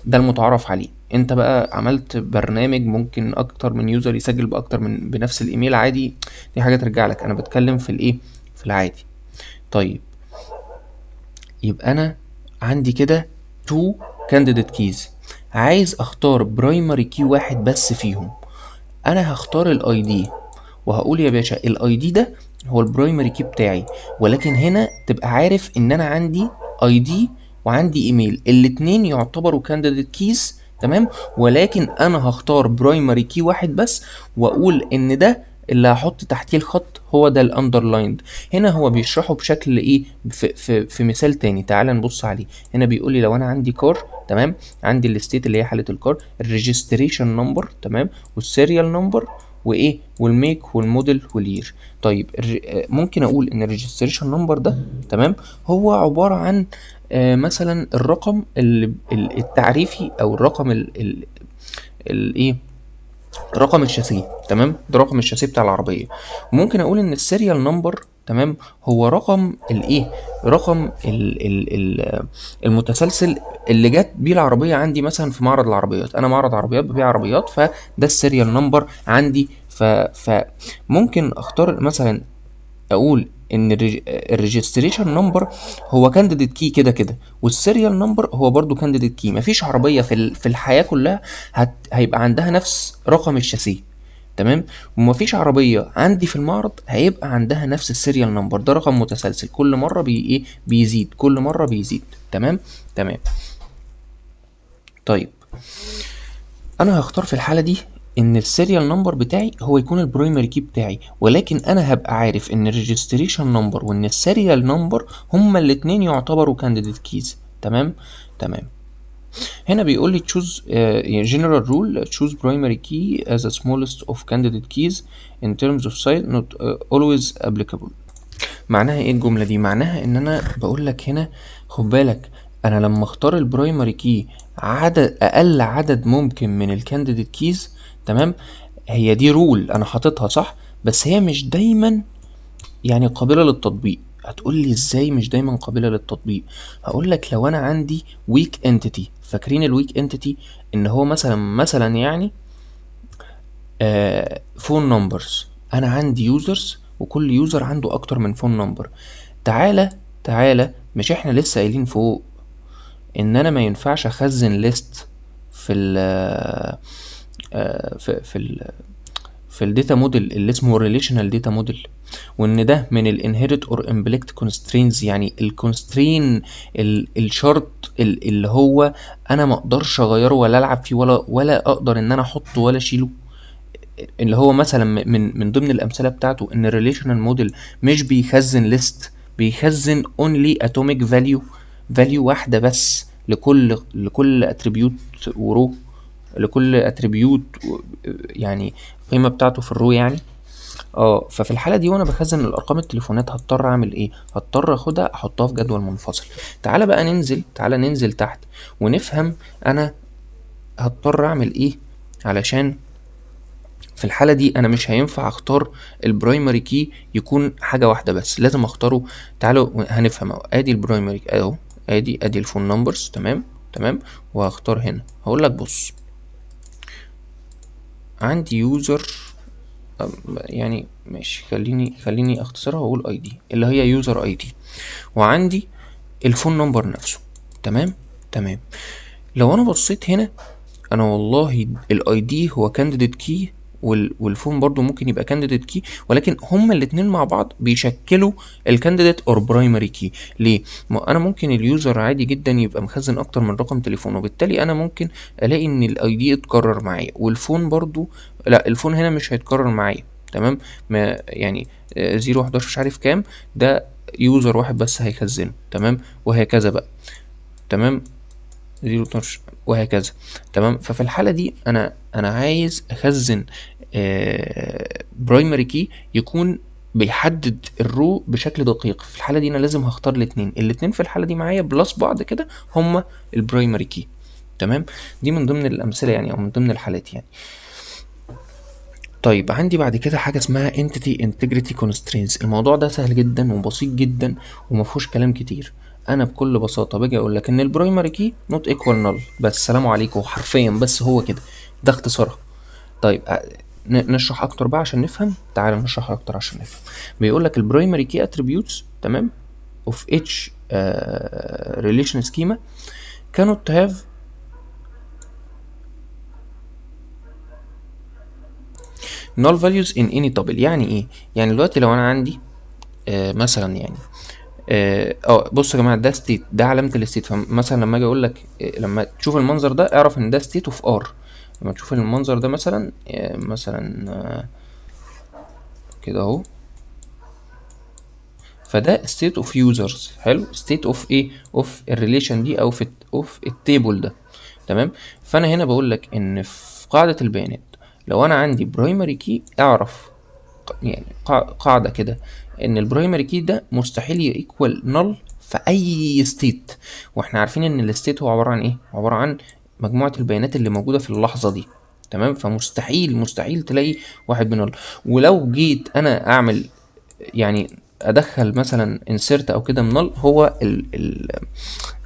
ده المتعارف عليه. انت بقى عملت برنامج ممكن اكتر من يوزر يسجل باكتر من بنفس الايميل عادي، دي حاجه ترجع لك، انا بتكلم في الايه في العادي. طيب يبقى انا عندي كده تو كانديديت كيز، عايز اختار برايمري كي واحد بس فيهم، انا هختار الاي دي وهقول يا باشا الاي دي ده هو البرايمري كي بتاعي، ولكن هنا تبقى عارف ان انا عندي اي دي وعندي ايميل، الاتنين يعتبروا كانديديت كيز، تمام، ولكن انا هختار برايمري كي واحد بس، واقول ان ده اللي هحط تحتيه الخط هو ده الاندرلايند. هنا هو بيشرحه بشكل ايه، في مثال تاني، تعال نبص عليه. هنا بيقول لي لو انا عندي كار، تمام، عندي الستيت اللي هي حاله الكار، الريجستريشن نمبر، تمام، والسيريال نمبر، وايه، والميك والموديل والير. طيب ممكن اقول ان الريجستريشن نمبر ده، تمام، هو عباره عن مثلا الرقم التعريفي، او الرقم الايه، رقم الشاسيه، تمام، ده رقم الشاسيه بتاع العربيه. ممكن اقول ان السيريال نمبر، تمام، هو رقم الايه، رقم المتسلسل اللي جت بيه العربيه عندي مثلا في معرض العربيات، انا معرض عربيات ببيع عربيات، فده السيريال نمبر عندي. فممكن اختار مثلا اقول ان الريجستريشن نمبر هو كانديديت كي كده كده، والسيريال نمبر هو برضو كانديديت كي. مفيش عربيه في الحياه كلها هيبقى عندها نفس رقم الشاسيه، تمام، ومفيش عربيه عندي في المعرض هيبقى عندها نفس السيريال نمبر، ده رقم متسلسل كل مره ايه، بيزيد، كل مره بيزيد، تمام. تمام. طيب انا هختار في الحاله دي ان السيريال نمبر بتاعي هو يكون البرايمري كي بتاعي، ولكن انا هبقى عارف ان الريجستريشن نمبر وان السيريال نمبر هما الاتنين يعتبروا كانديديت كيز، تمام. تمام. هنا بيقول لي choose general rule choose primary key as the smallest of candidate keys in terms of size not always applicable. معناها ايه الجملة دي؟ معناها ان انا بقول لك هنا خد بالك، انا لما اختار البرايمري كي عدد اقل عدد ممكن من الكانديديت كيز، تمام، هي دي رول انا حاططها صح، بس هي مش دايما يعني قابلة للتطبيق. هتقول لي ازاي مش دايما قابلة للتطبيق؟ هقول لك لو انا عندي ويك انتيتي، فاكرين الويك انتيتي؟ ان هو مثلا يعني فون نمبرز، انا عندي يوزرز وكل يوزر عنده اكتر من فون نمبر. تعالى مش احنا لسه قايلين فوق ان انا ما ينفعش اخزن ليست في ال في في الداتا موديل اللي اسمه ريليشنال داتا موديل، وان ده من الانهيرت اور امبلكت كونسترينز، يعني الكونسترين الشرط اللي هو انا ما اقدرش اغيره ولا العب فيه ولا اقدر ان انا احطه ولا اشيله. اللي هو مثلا من ضمن الامثله بتاعته ان الريليشنال موديل مش بيخزن ليست، بيخزن اونلي اتوميك فاليو واحده بس لكل اتريبيوت ورو، لكل اتريبيوت يعني القيمه بتاعته في الرو يعني. ففي الحاله دي وانا بخزن الارقام التليفونات هضطر اعمل ايه؟ هضطر اخدها احطها في جدول منفصل. تعالى ننزل تحت ونفهم انا هضطر اعمل ايه. علشان في الحالة دي انا مش هينفع اختار البرايمري كي يكون حاجة واحدة بس، لازم اختاره. تعالوا هنفهم اهو، ادي البرايمري اهو، ادي الفون نمبرز، تمام. وهختار هنا، هقول لك بص، عندي يوزر، يعني ماشي، خليني اختصرها واقول اي دي اللي هي يوزر اي دي، وعندي الفون نمبر نفسه، تمام. لو انا بصيت هنا، انا والله الاي دي هو كانديديت كي والفون برضو ممكن يبقى كانديديت كي، ولكن هما الاتنين مع بعض بيشكلوا الكانديديت اور برايمري كي. ليه؟ ما انا ممكن اليوزر عادي جدا يبقى مخزن اكتر من رقم تليفون، وبالتالي انا ممكن الاقي ان الاي دي اتكرر معايا، والفون برضو لا، الفون هنا مش هيتكرر معايا، تمام. ما يعني 011 مش عارف كام، ده يوزر واحد بس هيخزنه، تمام، وهكذا بقى، تمام، 012 وهكذا، تمام. ففي الحالة دي انا عايز اخزن برايمري كي يكون بيحدد الرو بشكل دقيق. في الحالة دي انا لازم هختار الاتنين في الحالة دي معايا بلس بعض كده هما البرايمري كي، تمام. دي من ضمن الامثلة يعني، او من ضمن الحالات يعني. طيب عندي بعد كده حاجة اسمها entity integrity constraints. الموضوع ده سهل جدا وبسيط جدا ومفهوش كلام كتير. انا بكل بساطة باجي اقول لك ان البرايمري كي not equal null، بس سلام عليكم حرفيا، بس هو كده، ده اختصارها. طيب نشرح اكتر بقى عشان نفهم. تعال نشرح اكتر عشان نفهم. بيقول لك البرايمري كي attributes، تمام، of each relation schema cannot null values in any tuple يعني ايه؟ يعني دلوقتي لو انا عندي مثلا يعني بصوا يا جماعه، ده ستيت، ده علامه الستيت. فمثلا لما اجي اقول لك لما تشوف المنظر ده اعرف ان ده ستيت اوف ار. لما تشوف المنظر ده مثلا كده اهو، فده state of users. حلو، state of ايه؟ of الريليشن دي او في اوف التيبل ده. تمام. فانا هنا بقول لك ان في قاعده البيانات لو انا عندي برايمري كي اعرف يعني قاعده كده ان البرايمري كي ده مستحيل يكوال نل في اي ستيت. واحنا عارفين ان الستيت هو عباره عن ايه؟ عباره عن مجموعه البيانات اللي موجوده في اللحظه دي. تمام. مستحيل تلاقي واحد بنل. ولو جيت انا اعمل يعني ادخل مثلا انسيرت او كده من null، هو ال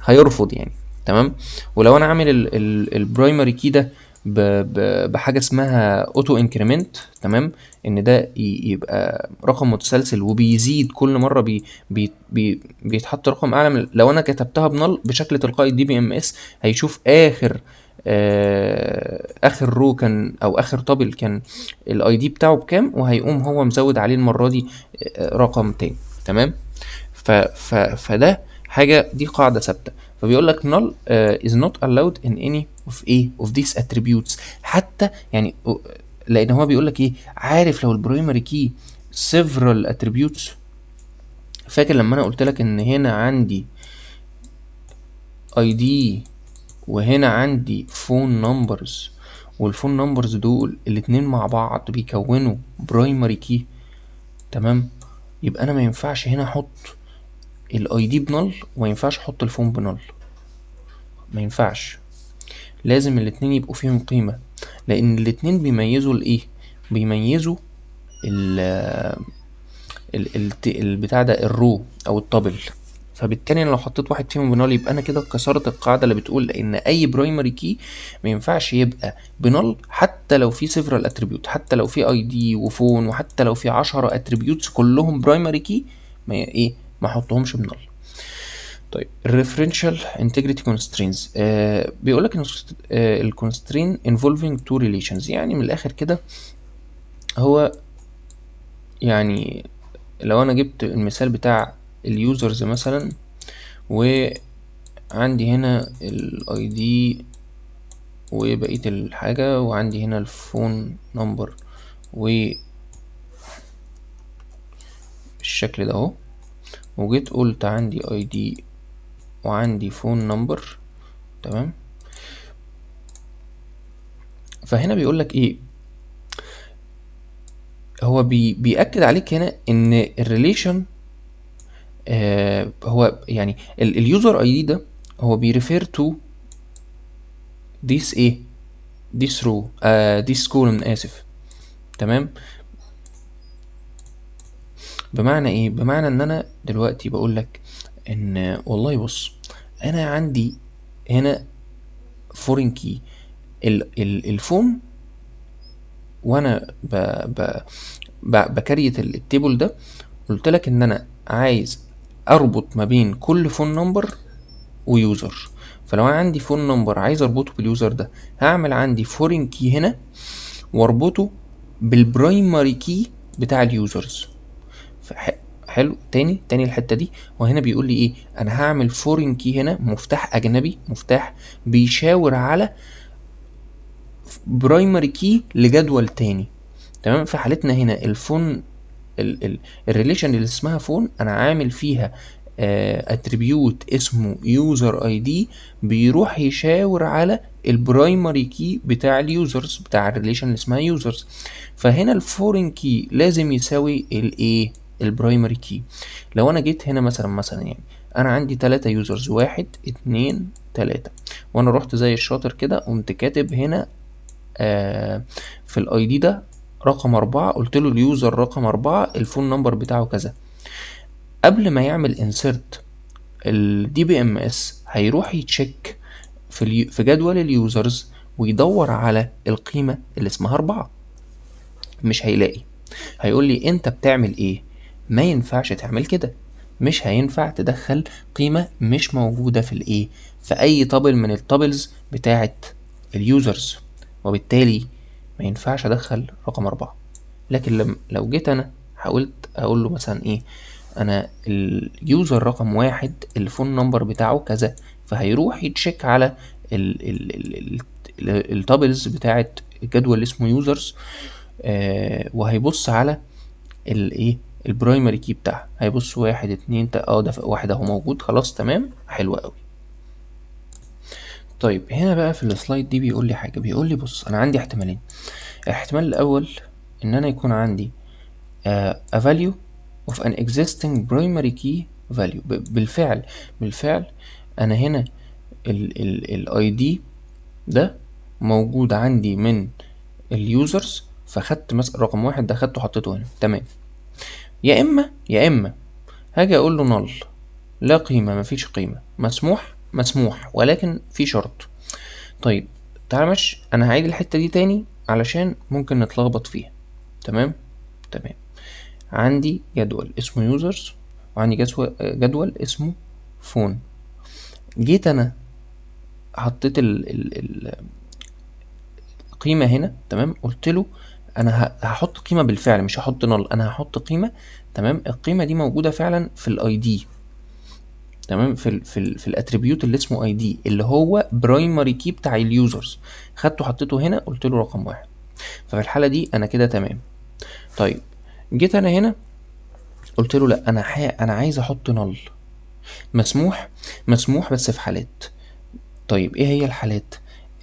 هيرفض يعني. تمام. ولو انا عامل البرايمري كي ده بحاجه اسمها اوتو انكريمنت، تمام، ان ده يبقى رقم متسلسل وبيزيد كل مره بيتحط رقم اعلى من لو انا كتبتها بنل بشكل تلقائي. الدي بي ام اس هيشوف اخر رو كان او اخر طابل كان الاي دي بتاعه بكام، وهيقوم هو مزود عليه المره دي رقم تاني. تمام. فده حاجه، دي قاعده ثابته. فبيقول لك null is not allowed in any of these attributes. حتى يعني لان هو بيقول لك ايه، عارف لو البرايمري كي several attributes. فاكر لما انا قلت لك ان هنا عندي اي دي وهنا عندي فون نمبرز، والفون نمبرز دول الاتنين مع بعض بيكونوا برايمري كي. تمام. يبقى انا ما ينفعش هنا احط الاي دي بنل وما ينفعش احط الفون بنل، ما ينفعش. لازم الاتنين يبقوا فيهم قيمة، لان الاتنين بيميزوا الايه؟ بيميزوا البتاع ده الرو او الطابل. فبالتالي انا لو حطيت واحد فيهم بنال يبقى انا كده كسرت القاعده اللي بتقول ان اي برايمري كي ما ينفعش يبقى بنال حتى لو في سيفرال اتريبيوت، حتى لو في اي دي وفون، وحتى لو في 10 اتريبيوتس كلهم برايمري كي، ما احطهمش بنال. طيب الريفرنشال انتجريتي كونسترينز بيقول لك ان الكونسترين انفولفينج تو ريليشنز. يعني من الاخر كده هو يعني لو انا جبت المثال بتاع اليوزرز مثلا، وعندي هنا الاي دي وبقية الحاجة، وعندي هنا الفون نمبر بالشكل ده اهو، وجيت قلت عندي اي دي وعندي فون نمبر. تمام. فهنا بيقول لك ايه، هو بيأكد عليك هنا ان الريليشن هو يعني اليوزر اي دي ده هو بيريفير تو this ايه، this row this column اسف. تمام. بمعنى ايه؟ بمعنى ان انا دلوقتي بقول لك ان والله بص، انا عندي هنا فورين كي الفون، وانا بكريت التيبل ده، قلت لك ان انا عايز اربط ما بين كل فون نمبر ويوزر. فلو انا عندي فون نمبر عايز اربطه باليوزر ده، هعمل عندي فورين كي هنا واربطه بالبرايمري كي بتاع اليوزرز. حلو. تاني الحته دي، وهنا بيقول لي ايه، انا هعمل فورين كي هنا مفتاح اجنبي، مفتاح بيشاور على برايمري كي لجدول تاني. تمام. في حالتنا هنا الفون الريليشن اللي اسمها فون انا عامل فيها اتريبيوت اسمه يوزر اي دي بيروح يشاور على البرايمري كي بتاع اليوزرز بتاع الريليشن اللي اسمها يوزرز. فهنا الفورين كي لازم يساوي الايه؟ البرايمري كي. لو انا جيت هنا مثلا يعني انا عندي 3 يوزرز، 1 2 3، وانا رحت زي الشاطر كده قمت كاتب هنا في الاي دي ده رقم 4، قلت له اليوزر رقم 4 الفون نمبر بتاعه كذا. قبل ما يعمل انسرت الدي بي ام اس هيروح يتشيك في جدول اليوزرز ويدور على القيمة اللي اسمها 4، مش هيلاقي. هيقول لي انت بتعمل ايه؟ ما ينفعش تعمل كده، مش هينفع تدخل قيمة مش موجودة في الايه، في اي طابل من الطابلز بتاعة اليوزرز، وبالتالي ما ينفعش ادخل رقم 4. لكن لو جيت انا حاولت اقول له مثلا ايه، انا اليوزر رقم واحد الفون نمبر بتاعه كذا، فهيروح يتشيك على التابلز بتاعت الجدول اللي اسمه يوزرز، وهيبص على الايه البرايمري كي بتاعها، هيبص واحد اتنين ده واحد اهو موجود، خلاص تمام حلو قوي. طيب هنا بقى في السلايد دي بيقول لي حاجه، بيقول لي بص انا عندي احتمالين. الاحتمال الاول ان انا يكون عندي a value of an existing primary key value. بالفعل انا هنا ال ID ده موجود عندي من اليوزرز، فخدت مثلا رقم واحد ده خدته حطيته هنا تمام. يا اما هاجي اقول له null، لا قيمة، مفيش قيمة، مسموح ولكن في شرط. طيب تعالى ماشي، انا هعيد الحتة دي تاني علشان ممكن نتلخبط فيها. تمام. عندي جدول اسمه يوزرز، وعندي جدول اسمه فون. جيت انا حطيت القيمة هنا تمام، قلت له انا هحط قيمة بالفعل، مش هحط نل، انا هحط قيمة. تمام، القيمة دي موجودة فعلا في الاي دي. تمام، في الاتريبيوت اللي اسمه اي دي اللي هو برايمري كي بتاع اليوزرز، خدته حطيته هنا قلت له رقم واحد، ففي الحالة دي انا كده تمام. طيب جيت انا هنا قلت له لا، انا عايز احط نل. مسموح بس في حالات. طيب ايه هي الحالات؟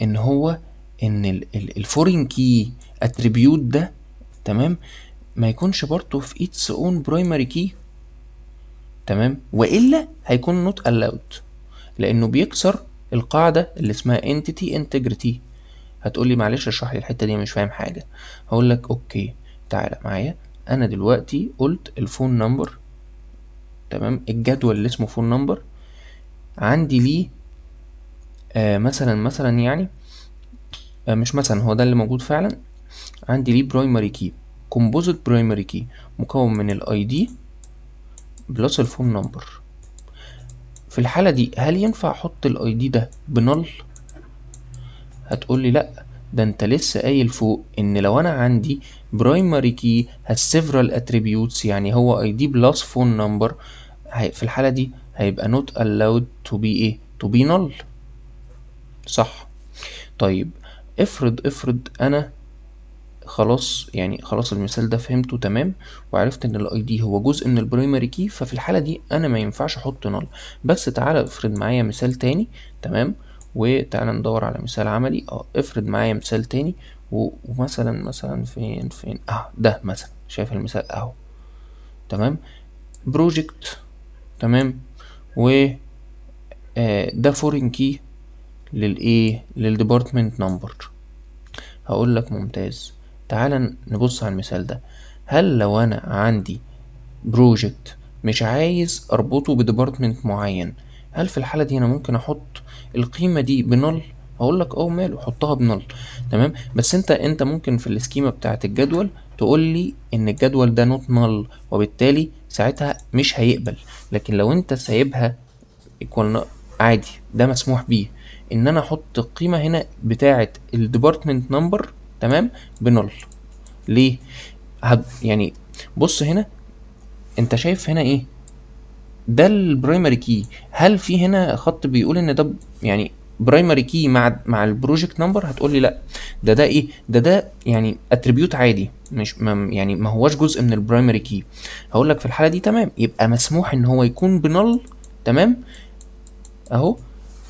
ان هو ان الفورين كي اتريبيوت ده تمام ما يكونش برضه في its own primary key. تمام، والا هيكون not allowed، لانه بيكسر القاعده اللي اسمها entity integrity. هتقولي معلش اشرح لي الحته دي مش فاهم حاجه. هقول لك اوكي، تعالى معايا. انا دلوقتي قلت الفون نمبر، تمام، الجدول اللي اسمه فون نمبر عندي ليه مثلا يعني مش مثلا، هو ده اللي موجود فعلا. عندي ليه برايمري كي، كومبوزيت برايمري كي، مكون من الاي دي بلس الفون نمبر. في الحالة دي هل ينفع احط الاي دي ده بنل؟ هتقولي لا، ده انت لسه قايل فوق ان لو انا عندي برايمري كي has several attributes، يعني هو اي دي بلس فون نمبر، في الحالة دي هيبقى not allowed to be ايه to be null. صح. طيب افرض انا خلاص، يعني خلاص المثال ده فهمته تمام، وعرفت ان الاي دي هو جزء من البرايمري كي، ففي الحاله دي انا ما ينفعش احط نل. بس تعالى افرض معايا مثال تاني. تمام، وتعالى ندور على مثال عملي. افرض معايا مثال تاني ومثلا فين ده مثلا، شايف المثال اهو. تمام، بروجكت. تمام، و ده فورين كي للديبارتمنت نمبر. هقول لك ممتاز، تعال نبص على المثال ده. هل لو انا عندي بروجكت مش عايز اربطه بديبارتمنت معين، هل في الحالة دي انا ممكن احط القيمة دي بنل؟ هقول لك ماله، حطها بنل. تمام، بس انت ممكن في السكيمة بتاعت الجدول تقول لي ان الجدول ده نوت نل، وبالتالي ساعتها مش هيقبل. لكن لو انت سايبها equal عادي، ده مسموح بيه ان انا احط القيمة هنا بتاعة الديبارتمنت نمبر تمام بنل. ليه؟ يعني بص هنا، انت شايف هنا ايه؟ ده البرايمري كي. هل في هنا خط بيقول ان ده يعني برايمري كي مع البروجكت نمبر؟ هتقول لي لا، ده ايه، ده يعني اتريبيوت عادي، مش يعني ما هوش جزء من البرايمري كي. هقول لك في الحالة دي تمام، يبقى مسموح ان هو يكون بنل. تمام اهو،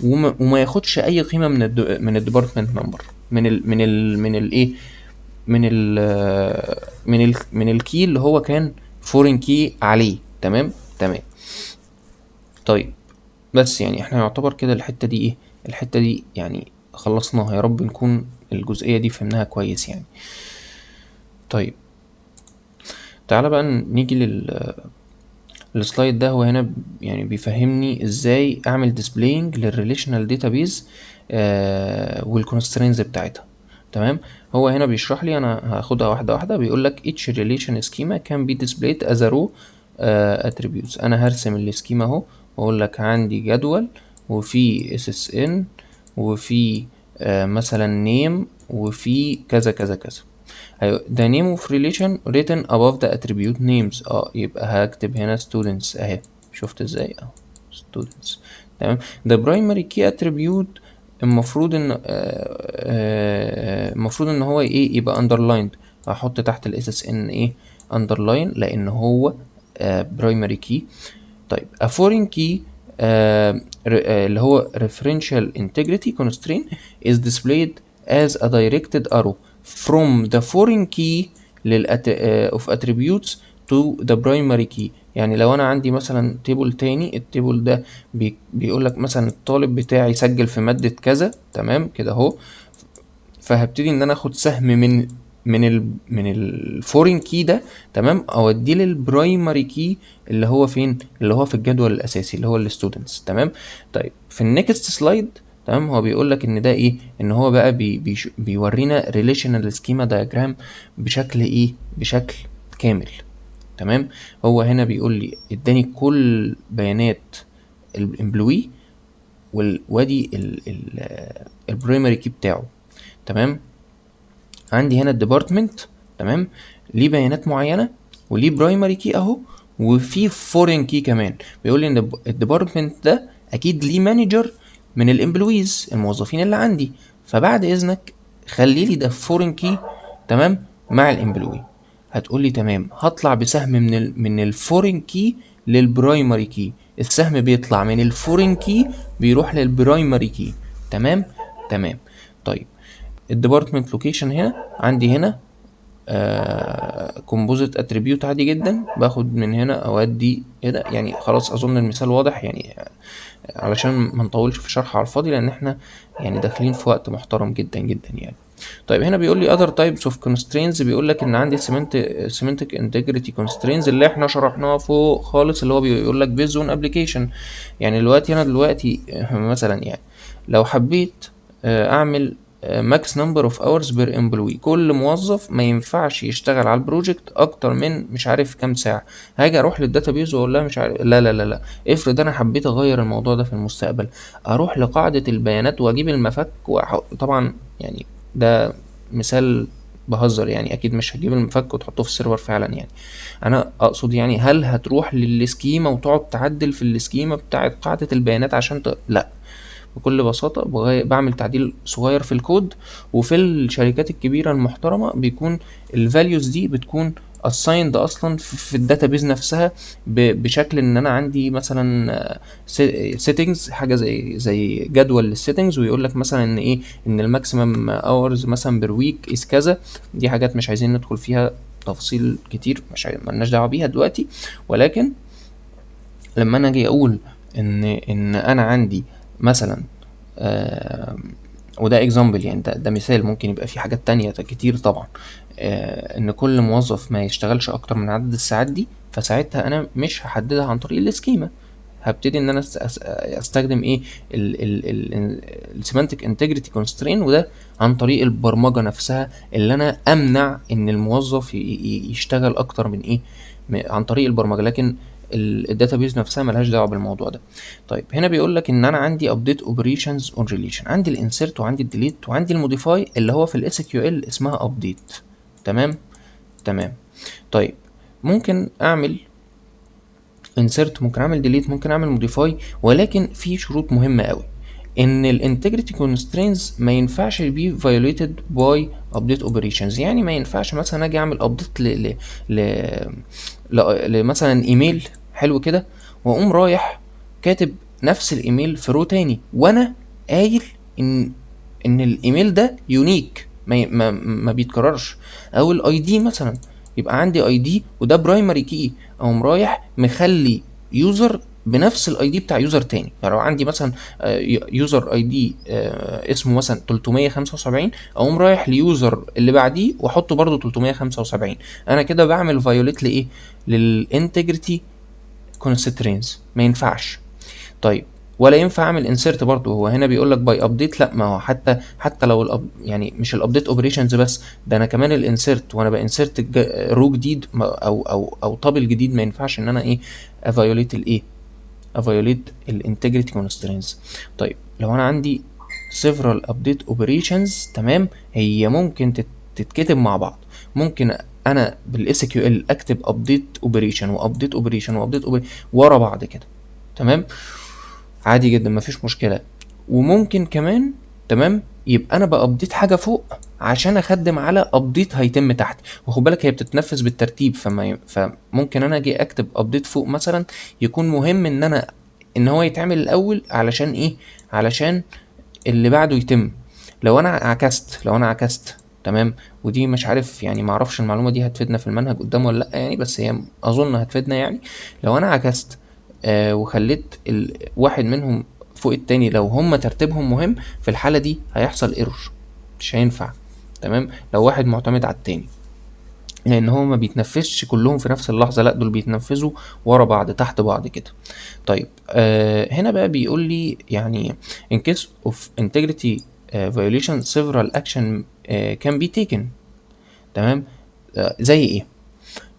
وما ياخدش اي قيمه من الديبارتمنت نمبر، من الكي اللي هو كان فورين كي عليه. تمام. طيب بس يعني احنا يعتبر كده الحته دي يعني خلصناها، يا رب نكون الجزئيه دي فهمناها كويس يعني. طيب تعالى بقى نيجي السلايد ده. هو هنا يعني بيفهمني ازاي اعمل ديسبلاينج للريليشنال داتابيز والكونسترينز بتاعتها. تمام، هو هنا بيشرح لي، انا هاخدها واحده واحده. بيقول لك each relation schema can be displayed as a row attributes. انا هرسم السكيما اهو، واقول لك عندي جدول وفي SSN وفي مثلا name وفي كذا كذا كذا. the name of relation written above the attribute names. يبقى هكتب هنا students اهي، شفت ازاي اهو students. تمام. the primary key attribute المفروض ان المفروض ان هو ايه يبقى underlined. هحط تحت ال SSN ايه underline لان هو primary key. طيب a foreign key اللي هو referential integrity constraint is displayed as a directed arrow from the foreign key of attributes to the primary key. يعني لو انا عندي مثلا تيبل تاني، التيبل ده بيقول لك مثلا الطالب بتاعي سجل في مادة كذا، تمام كده اهو، فهبتدي ان انا اخد سهم من الفورين كي ده، تمام، اوديه للبرايمري كي اللي هو فين، اللي هو في الجدول الاساسي اللي هو الستودنتس. تمام. طيب في النكست سلايد، تمام، هو بيقول لك ان ده ايه، ان هو بقى بيورينا ريليشنال سكيما دايجرام بشكل ايه، بشكل كامل. تمام. هو هنا بيقول لي اداني كل بيانات الامبلوي وادي البرايمري كي بتاعه. تمام. عندي هنا الديبارتمنت، تمام، ليه بيانات معينه وليه برايمري كي اهو، وفي فورين كي كمان. بيقول لي ان الديبارتمنت ده اكيد ليه مانجر من الامبلويز الموظفين اللي عندي، فبعد اذنك خلي لي ده فورين كي، تمام، مع الامبلوي. هتقول لي تمام، هطلع بسهم من الفورين كي للبرايمري كي. السهم بيطلع من الفورين كي بيروح للبرايمري كي. تمام. تمام. طيب الديبارتمنت لوكيشن هنا عندي هنا كومبوزيت اتريبيوت عادي جدا، باخد من هنا اودي كده. يعني خلاص اظن المثال واضح يعني، علشان ما نطولش في شرح على الفاضي لان احنا يعني داخلين في وقت محترم جدا جدا يعني. طيب هنا بيقول لي other types of constraints، بيقول لك ان عندي semantic integrity constraints اللي احنا شرحناها فوق خالص، اللي هو بيقول لك based on application. يعني دلوقتي انا دلوقتي مثلا يعني لو حبيت اعمل ماكس نمبر اوف اورز بير امبلوي، كل موظف ما ينفعش يشتغل على البروجكت اكتر من مش عارف كام ساعه. هاجي اروح للداتابيز واقول لها مش عارف، لا لا لا لا، افرض انا حبيت اغير الموضوع ده في المستقبل، اروح لقاعده البيانات واجيب المفك طبعا يعني ده مثال بهزر يعني، اكيد مش هتجيب المفك وتحطه في السيرفر فعلا يعني. انا اقصد يعني هل هتروح للسكيما وتقعد تعدل في السكيما بتاعت قاعده البيانات عشان لا، بكل بساطة بعمل تعديل صغير في الكود. وفي الشركات الكبيرة المحترمة بيكون الفاليوز دي بتكون assigned اصلا في الداتابيز نفسها بشكل ان انا عندي مثلا settings، حاجه زي جدول للسيتنجز، ويقول لك مثلا ان ايه، ان الماكسيمم اورز مثلا بير ويك از كذا. دي حاجات مش عايزين ندخل فيها تفاصيل كتير، مش مالناش دعوه بيها دلوقتي. ولكن لما انا اجي اقول ان انا عندي مثلا وده اكزامبل يعني، ده مثال، ممكن يبقى في حاجات تانية كتير طبعا، ان كل موظف ما يشتغلش اكتر من عدد الساعات دي، فساعتها انا مش هحددها عن طريق السكيما، هبتدي ان انا استخدم ايه السيمانتك انتجريتي كونسترين، وده عن طريق البرمجه نفسها اللي انا امنع ان الموظف يشتغل اكتر من ايه عن طريق البرمجه، لكن الداتابيز نفسها ملهاش دعوه بالموضوع ده. طيب هنا بيقول لك ان انا عندي ابديت اوبريشنز اون ريليشن، عندي الانسيرت وعندي الديليت وعندي الموديفاي اللي هو في الاس كيو ال اسمها ابديت. تمام. تمام. طيب ممكن اعمل insert، ممكن اعمل delete، ممكن اعمل modify، ولكن في شروط مهمة قوي، ان integrity constraints ما ينفعش be violated by update operations. يعني ما ينفعش مثلا اجي اعمل update لمثلا ايميل حلو كده، واقوم رايح كاتب نفس الايميل في رو تاني، وانا قايل ان الايميل ده يونيك ما بيتكررش، او الاي دي مثلا يبقى عندي اي دي وده برايمري كي، اقوم رايح مخلي يوزر بنفس الاي دي بتاع يوزر تاني. يعني لو عندي مثلا يوزر اي دي اسمه مثلا 375، اقوم رايح ليوزر اللي بعديه واحطه برضو 375، انا كده بعمل فايوليت لايه، للانتجريتي كونسترينز، ما ينفعش. طيب ولا ينفع اعمل انسيرت برضه، هو هنا بيقول لك باي ابديت، لا، ما هو حتى لو يعني مش الابديت اوبريشنز بس، ده انا كمان الانسيرت وانا بانسيرت رو جديد او طابل جديد، ما ينفعش ان انا ايه افايوليت الايه، افايوليت الانتجريتي كونسترينز. طيب لو انا عندي several update operations، تمام، هي ممكن تتكتب مع بعض، ممكن انا بالاس كيو ال اكتب ابديت اوبريشن وابديت اوبريشن وابديت اوبريشن ورا بعض كده، تمام، عادي جدا مفيش مشكله. وممكن كمان، تمام، يبقى انا بابديت حاجه فوق عشان اخدم على ابديت هيتم تحت. وخد بالك هي بتتنفذ بالترتيب، فممكن انا اجي اكتب ابديت فوق مثلا، يكون مهم ان هو يتعمل الاول، علشان ايه؟ علشان اللي بعده يتم. لو انا عكست، تمام، ودي مش عارف يعني، ما اعرفش المعلومه دي هتفيدنا في المنهج قدام ولا لا يعني، بس هي اظن هتفيدنا يعني. لو انا عكست وخليت واحد منهم فوق التاني، لو هما ترتيبهم مهم، في الحاله دي هيحصل ايرور، مش هينفع، تمام، لو واحد معتمد على التاني، لان هو ما بيتنفذش كلهم في نفس اللحظه، لا دول بيتنفذوا ورا بعض تحت بعض كده. طيب هنا بقى بيقول لي يعني in case of integrity violation several action can be taken، تمام. زي ايه؟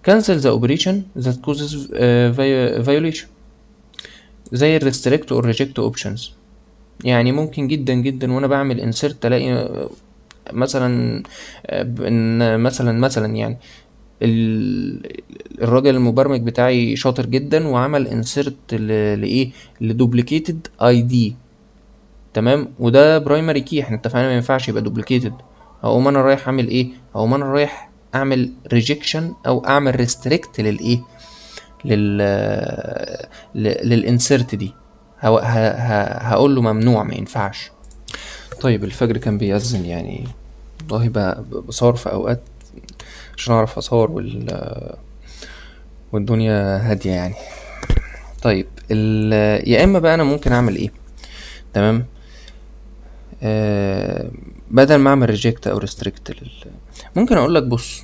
cancel the operation that causes violation، زي ال restrict or reject options. يعني ممكن جدا جدا وانا بعمل insert الاقي مثلا مثلا يعني الراجل المبرمج بتاعي شاطر جدا وعمل انسيرت لايه، لدوبليكيتد اي دي، تمام، وده برايمري كي، احنا اتفقنا ما ينفعش يبقى دوبليكيتد. هقوم انا رايح اعمل ايه؟ هقوم انا رايح اعمل ريجكشن او اعمل ريستريكت للايه، لل للانسيرت دي. هقول له ممنوع، ما ينفعش. طيب الفجر كان بيأذن يعني، والله بصور في اوقات عشان اعرف اصور والدنيا هادية يعني. طيب يا اما بقى انا ممكن اعمل ايه، تمام، بدل ما اعمل ريجكت او ريستريكت ممكن اقول لك بص،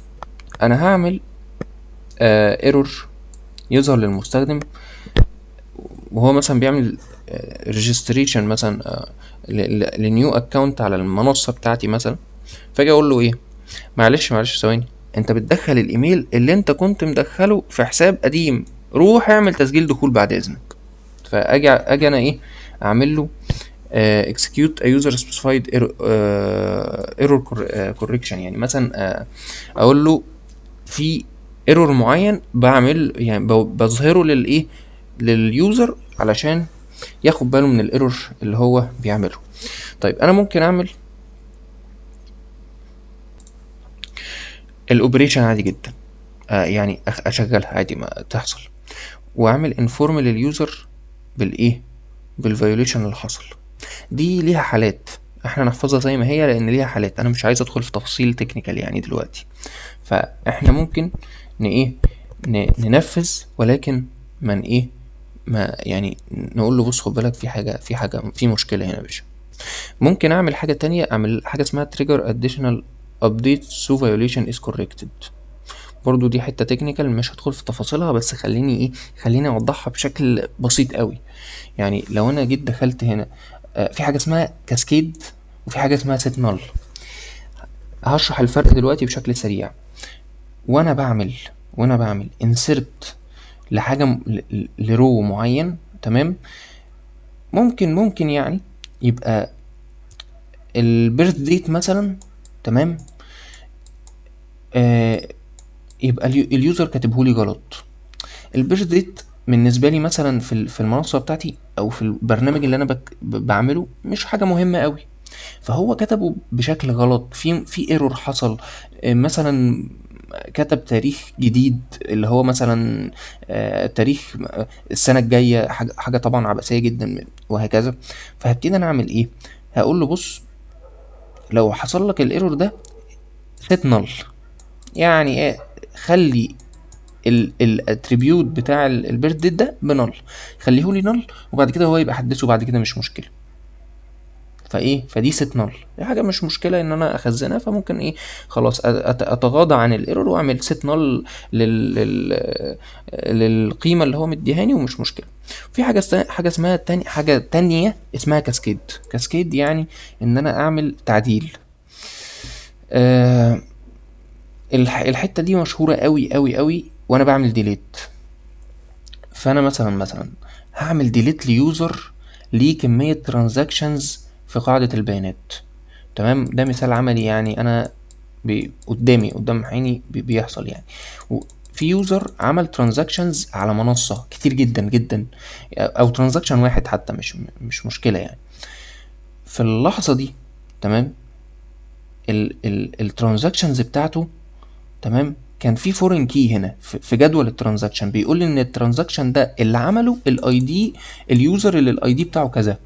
انا هعمل ايرور يظهر للمستخدم وهو مثلا بيعمل ريجستريشن مثلا لنيو اكونت على المنصة بتاعتي مثلا. فاجي اقول له ايه، معلش ثواني، انت بتدخل الايميل اللي انت كنت مدخله في حساب قديم، روح اعمل تسجيل دخول بعد اذنك. فاجي انا ايه، اعمل له execute a user specified error correction، يعني مثلا اقول له في ايرور معين بعمل يعني بظهره للايه، لليوزر علشان ياخد باله من الايرور اللي هو بيعمله. طيب انا ممكن اعمل الاوبريشن عادي جدا، يعني اشغلها عادي ما تحصل، واعمل انفورم لليوزر بالايه، بالفيوليشن اللي حصل. دي ليها حالات احنا نحفظها زي ما هي، لان ليها حالات انا مش عايز ادخل في تفاصيل تكنيكال يعني دلوقتي. فاحنا ممكن ايه، ننفذ، ولكن من ايه، ما يعني نقول له بص خد بالك في مشكله هنا يا باشا. ممكن اعمل حاجه تانية، اعمل حاجه اسمها trigger additional update so violation is corrected. برضو دي حته تكنيكال مش هدخل في تفاصيلها، بس خليني اوضحها بشكل بسيط قوي. يعني لو انا جيت دخلت هنا في حاجه اسمها كاسكيد وفي حاجه اسمها سيت نال. هشرح الفرق دلوقتي بشكل سريع. وانا بعمل انسرت لحاجه لرو معين، تمام، ممكن يعني يبقى البيرث ديت مثلا، تمام، يبقى اليوزر كاتبهولي غلط. البيرث ديت بالنسبه لي مثلا في المنصه بتاعتي او في البرنامج اللي انا بعمله مش حاجه مهمه قوي، فهو كتبه بشكل غلط، في ايرور حصل، مثلا كتب تاريخ جديد اللي هو مثلا تاريخ السنه الجايه، حاجه طبعا عبثيه جدا وهكذا. فهبتدي انا اعمل ايه، هقول له بص لو حصل لك الايرور ده سيت نل، يعني ايه، خلي الاتريبيوت بتاع البيرث ديت ده بنل، خليهولي نل، وبعد كده هو يبقى حدثه بعد كده مش مشكله. فدي سيت نل، دي حاجه مش مشكله ان انا اخزنها، فممكن ايه خلاص اتغاضى عن الايرور واعمل سيت نل للقيمه اللي هو مديهاني ومش مشكله. في حاجه اسمها حاجه تانية اسمها كاسكيد يعني ان انا اعمل تعديل. الحته دي مشهوره قوي قوي قوي وانا بعمل ديليت. فانا مثلا هعمل ديليت ليوزر ليه كميه ترانزاكشنز في قاعده البيانات، تمام، ده مثال عملي يعني انا قدامي قدام عيني بيحصل يعني. في يوزر عمل ترانزاكشنز على منصة كتير جدا جدا، او ترانزاكشن واحد حتى، مش مشكلة يعني. في اللحظة دي تمام الترانزاكشنز بتاعته تمام كان في فورين كي هنا في جدول الترانزاكشن، بيقول لي ان الترانزاكشن ده اللي عمله الاي دي، اليوزر اللي الاي دي بتاعه كذا.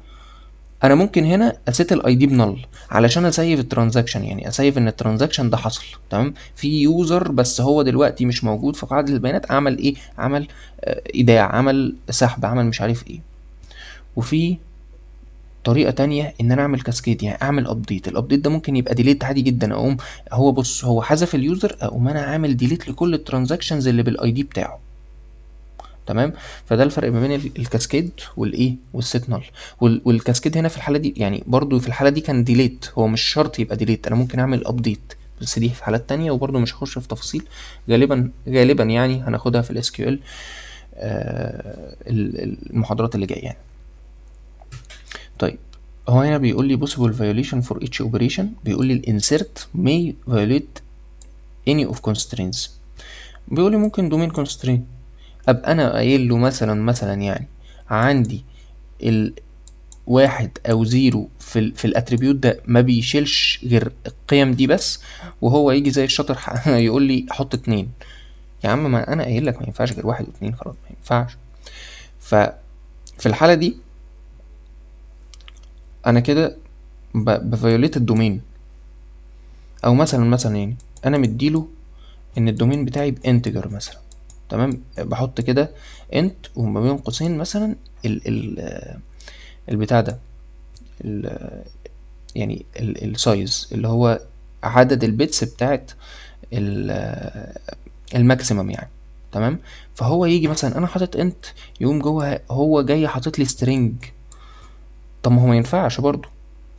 انا ممكن هنا اسيت الاي دي بنل علشان اسيف الترانزاكشن، يعني اسيف ان الترانزاكشن ده حصل تمام. في يوزر بس هو دلوقتي مش موجود في قاعدة البيانات، عمل ايه؟ عمل ايداع، عمل سحب، عمل مش عارف ايه. وفي طريقة تانية ان انا اعمل كاسكيد، يعني اعمل ابديت. الابديت ده ممكن يبقى ديليت عادي جدا، اقوم هو بص هو حذف اليوزر، اقوم انا عامل ديليت لكل الترانزاكشنز اللي بالاي دي بتاعه تمام. فده الفرق ما بين الكاسكيد والايه والسيت نل. والكاسكيد هنا في الحاله دي يعني برضو في الحاله دي كان ديليت، هو مش شرط يبقى ديليت، انا ممكن اعمل ابديت، بس دي في حالات تانية وبرضو مش هخش في تفاصيل. غالبا يعني هناخدها في الاس كيو ال المحاضرات اللي جايه يعني. طيب هو هنا بيقول لي possible violation for each operation، بيقول لي insert may violate any of constraints. بيقول لي ممكن domain constraint، ابقى انا قايل له مثلا يعني عندي الواحد او زيرو في الاتريبيوت ده ما بيشيلش غير القيم دي بس، وهو يجي زي الشاطر يقول لي حط 2. يا عم ما انا قايل لك ما ينفعش غير 1 و2، خلاص ما ينفعش. ففي الحالة دي انا كده بفيوليت الدومين. او مثلا يعني انا مديله ان الدومين بتاعي بانتجر مثلا تمام، بحط كده انت وما بين قوسين مثلا ال البتاع ده يعني السايز اللي هو عدد البيتس بتاعت الماكسيمم يعني تمام. فهو يجي مثلا انا حاطط انت، يقوم جوه هو جاي حاطط لي سترينج. طب ما هو ما ينفعش برضو،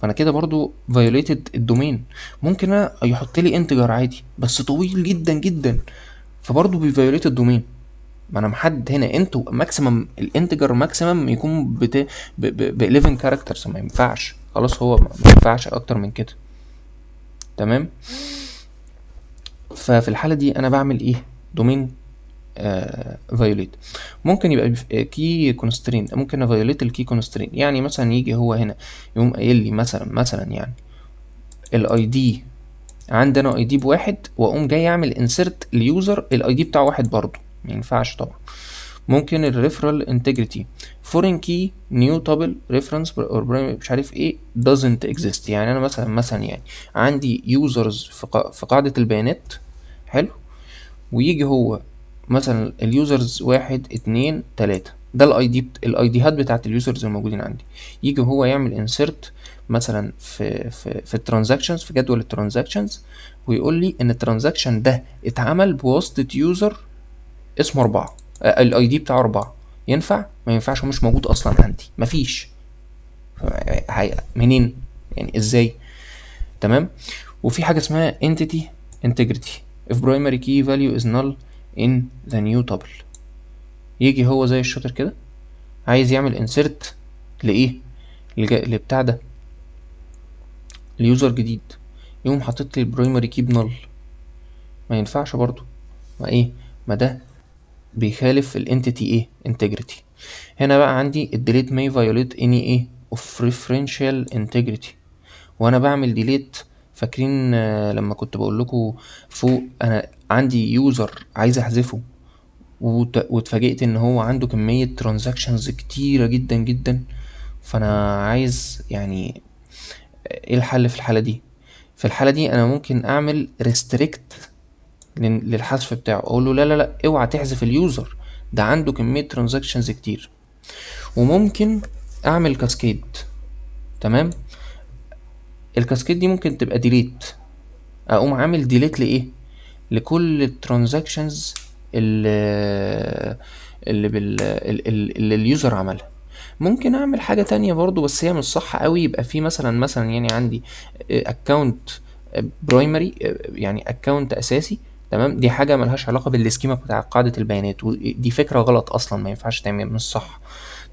فانا كده برضو فيوليتد الدومين. ممكن انا يحط لي انتجر عادي بس طويل جدا جدا، فبرضو بيفيوليت الدومين. ما انا محدد هنا انتو ماكسيمم، الانتجر ماكسيمم يكون ب 11 كاركترز، ما ينفعش خلاص، هو ما ينفعش اكتر من كده تمام. ففي الحاله دي انا بعمل ايه؟ دومين فايوليت. ممكن يبقى كي كونسترين، ممكن افايوليت الكي كونسترين، يعني مثلا يجي هو هنا يقوم قايل لي مثلا يعني الاي دي عندنا اي دي بواحد، واقوم جاي اعمل انسرت اليوزر الاي دي بتاعه واحد برضه، ما ينفعش طبعا. ممكن الريفرال انتجريتي فورين كي نيو تابل ريفرنس اور مش عارف ايه doesn't exist. يعني انا مثلا يعني عندي يوزرز في قاعدة البيانات حلو، ويجي هو مثلا اليوزرز 1 2 3، ده الاي ديهات بتاعت اليوزرز الموجودين عندي. يجي هو يعمل انسرت مثلا في الترانزاكشنز، في جدول الترانزاكشنز، ويقول لي ان الترانزاكشن ده اتعمل بواسطة يوزر اسمه 4، الاي دي بتاعه 4. ينفع؟ ما ينفعش، هو مش موجود اصلا عندي، مفيش. منين يعني؟ ازاي؟ تمام. وفي حاجة اسمها entity integrity if primary key value is null in the new tuple. يجي هو زي الشاطر كده عايز يعمل insert لايه؟ لبتاع ده، ليوزر جديد، يقوم حاطط لي البرايمري كي بنل. ما ينفعش برضو، ما ايه، ما ده بيخالف الانتيتي ايه انتجريتي. هنا بقى عندي الديليت may violate any ايه of referential integrity، وانا بعمل ديليت. فاكرين لما كنت بقول لكم فوق انا عندي يوزر عايز احذفه، واتفاجئت ان هو عنده كمية ترانزاكشنز كتيرة جدا جدا، فانا عايز يعني ايه الحل في الحالة دي؟ في الحالة دي انا ممكن اعمل ريستريكت للحذف بتاعه، اقول له لا لا لا اوعى تحذف اليوزر ده عنده كمية ترانزاكشنز كتير. وممكن اعمل كاسكيد تمام. الكاسكيد دي ممكن تبقى ديليت، اقوم عامل ديليت لايه؟ لكل الترانزاكشنز اللي اليوزر عملها. ممكن اعمل حاجة تانية برضو بس هي مش صح قوي، يبقى في مثلا يعني عندي اكونت برايمري، يعني اكونت اساسي تمام، دي حاجة ملهاش علاقة بالسكيما بتاع قاعدة البيانات، ودي فكرة غلط اصلا، ما ينفعش تعمل، مش صح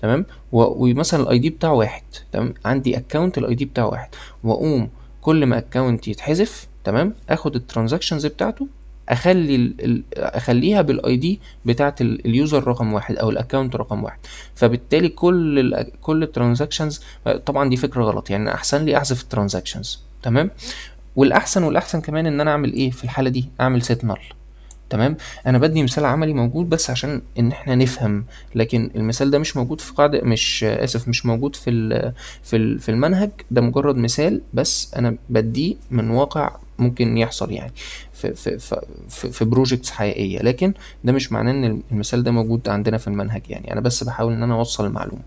تمام. ومثلا الاي دي بتاعه 1 تمام، عندي اكونت الاي دي بتاعه 1، واقوم كل ما اكونت يتحذف تمام، اخد الترانزاكشنز بتاعته، اخليها بالاي دي بتاعت اليوزر رقم واحد او الاكونت رقم واحد. فبالتالي كل الترانزاكشنز، طبعا دي فكره غلط، يعني احسن لي احذف الترانزاكشنز. تمام. والاحسن كمان ان انا اعمل ايه في الحاله دي، اعمل سيت نل. تمام. انا بدي مثال عملي موجود بس عشان ان احنا نفهم، لكن المثال ده مش موجود في قاعده، مش اسف، مش موجود في المنهج ده، مجرد مثال بس انا بديه من واقع ممكن يحصل يعني في بروجكتس حقيقيه، لكن ده مش معناه ان المثال ده موجود عندنا في المنهج، يعني انا بس بحاول ان انا اوصل المعلومه.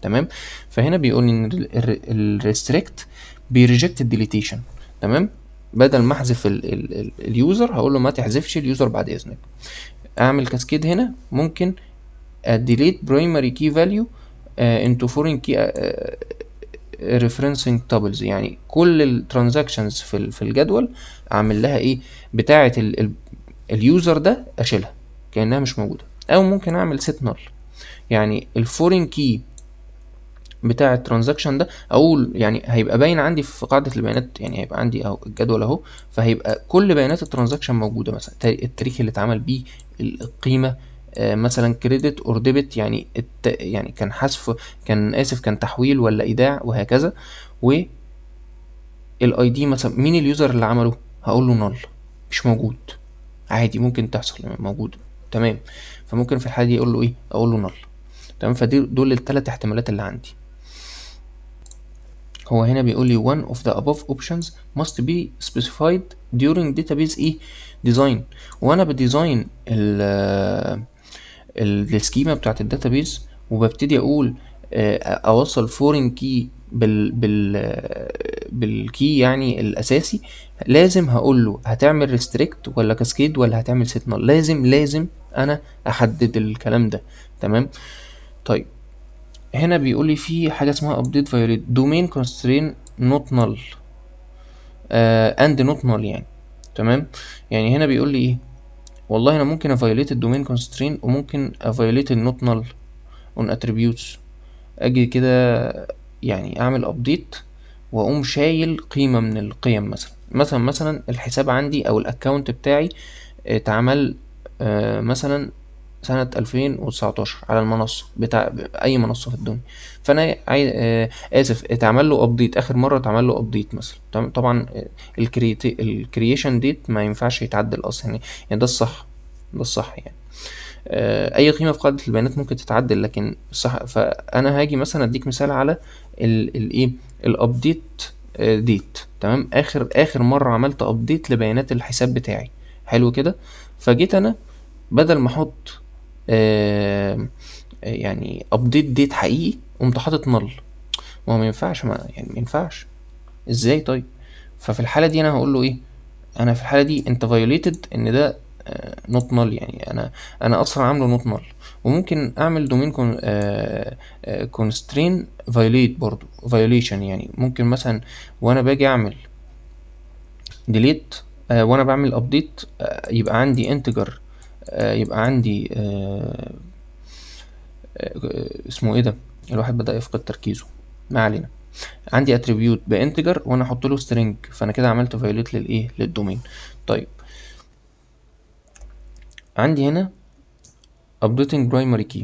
تمام. فهنا بيقول ان الريستريكت بيريجكت الديليتيشن. تمام. بدل ما احذف اليوزر هقول له ما تحذفش اليوزر بعد اذنك. اعمل كاسكيد هنا، ممكن delete primary key value into foreign key referencing tables، يعني كل الترانزاكشنز في الجدول اعمل لها ايه، بتاعه اليوزر ده اشيلها كانها مش موجوده. او ممكن اعمل set null، يعني الفورين كي بتاع الترانزاكشن ده اقول يعني هيبقى باين عندي في قاعده البيانات، يعني هيبقى عندي اهو الجدول اهو، فهيبقى كل بيانات الترانزاكشن موجوده، مثلا التاريخ اللي اتعمل بيه، القيمه، مثلا كريدت اور ديبت، يعني يعني كان حذف، كان اسف كان تحويل ولا ايداع وهكذا. والاي دي مثلا مين اليوزر اللي عمله، هقول له نل، مش موجود، عادي ممكن تحصل موجود. تمام. فممكن في الحاله دي اقول له ايه، اقول له نل. تمام. دول الثلاث احتمالات اللي عندي. هو هنا بيقول لي one of the above options must be specified during database ايه design. وانا بديزاين السكيما بتاعت الداتابيز وببتدي اقول اوصل فورين كي بالكي يعني الاساسي، لازم هقول له هتعمل ريستريكت ولا كاسكيد ولا هتعمل سيت نل، لازم انا احدد الكلام ده. تمام. طيب هنا بيقول لي في حاجه اسمها update violate domain constraint not null and not null يعني. تمام. يعني هنا بيقول لي ايه، والله انا ممكن افايوليت الدومين constraint وممكن افايوليت النوت null on attributes. اجي كده يعني اعمل update واقوم شايل قيمه من القيم، مثلا الحساب عندي او الاكونت بتاعي اتعمل مثلا سنة 2019 على المنصة بتاع أي منصة في الدنيا، فأنا آسف اتعمل له أبديت، آخر مرة اتعمل له أبديت مثلا. طبعا الكرييشن ديت ما ينفعش يتعدل أصلا، يعني ده الصح، يعني أي قيمة في قاعدة البيانات ممكن تتعدل لكن صح. فأنا هاجي مثلا أديك مثال على الإيه، الأبديت ديت. تمام. آخر مرة عملت أبديت لبيانات الحساب بتاعي، حلو كده. فجيت أنا بدل ما احط يعني ابديت ديت حقيقي قمت حاطط نل، ما هو ما ينفعش، ما ينفعش ازاي طيب. ففي الحاله دي انا هقول له ايه، انا في الحاله دي انت فايوليتد ان ده نوت نل، يعني انا اصلا عامله نوت نل. وممكن اعمل دومين كونسترين فايوليت برضو فايوليشن، يعني ممكن مثلا وانا باجي اعمل ديليت وانا بعمل ابديت يبقى عندي انتجر، يبقى عندي اسمه ايه ده، الواحد بدأ يفقد تركيزه، ما علينا. عندي اتريبيوت بانتجر وانا احط له سترينج، فانا كده عملت فايوليت للايه، للدومين. طيب عندي هنا updating primary key،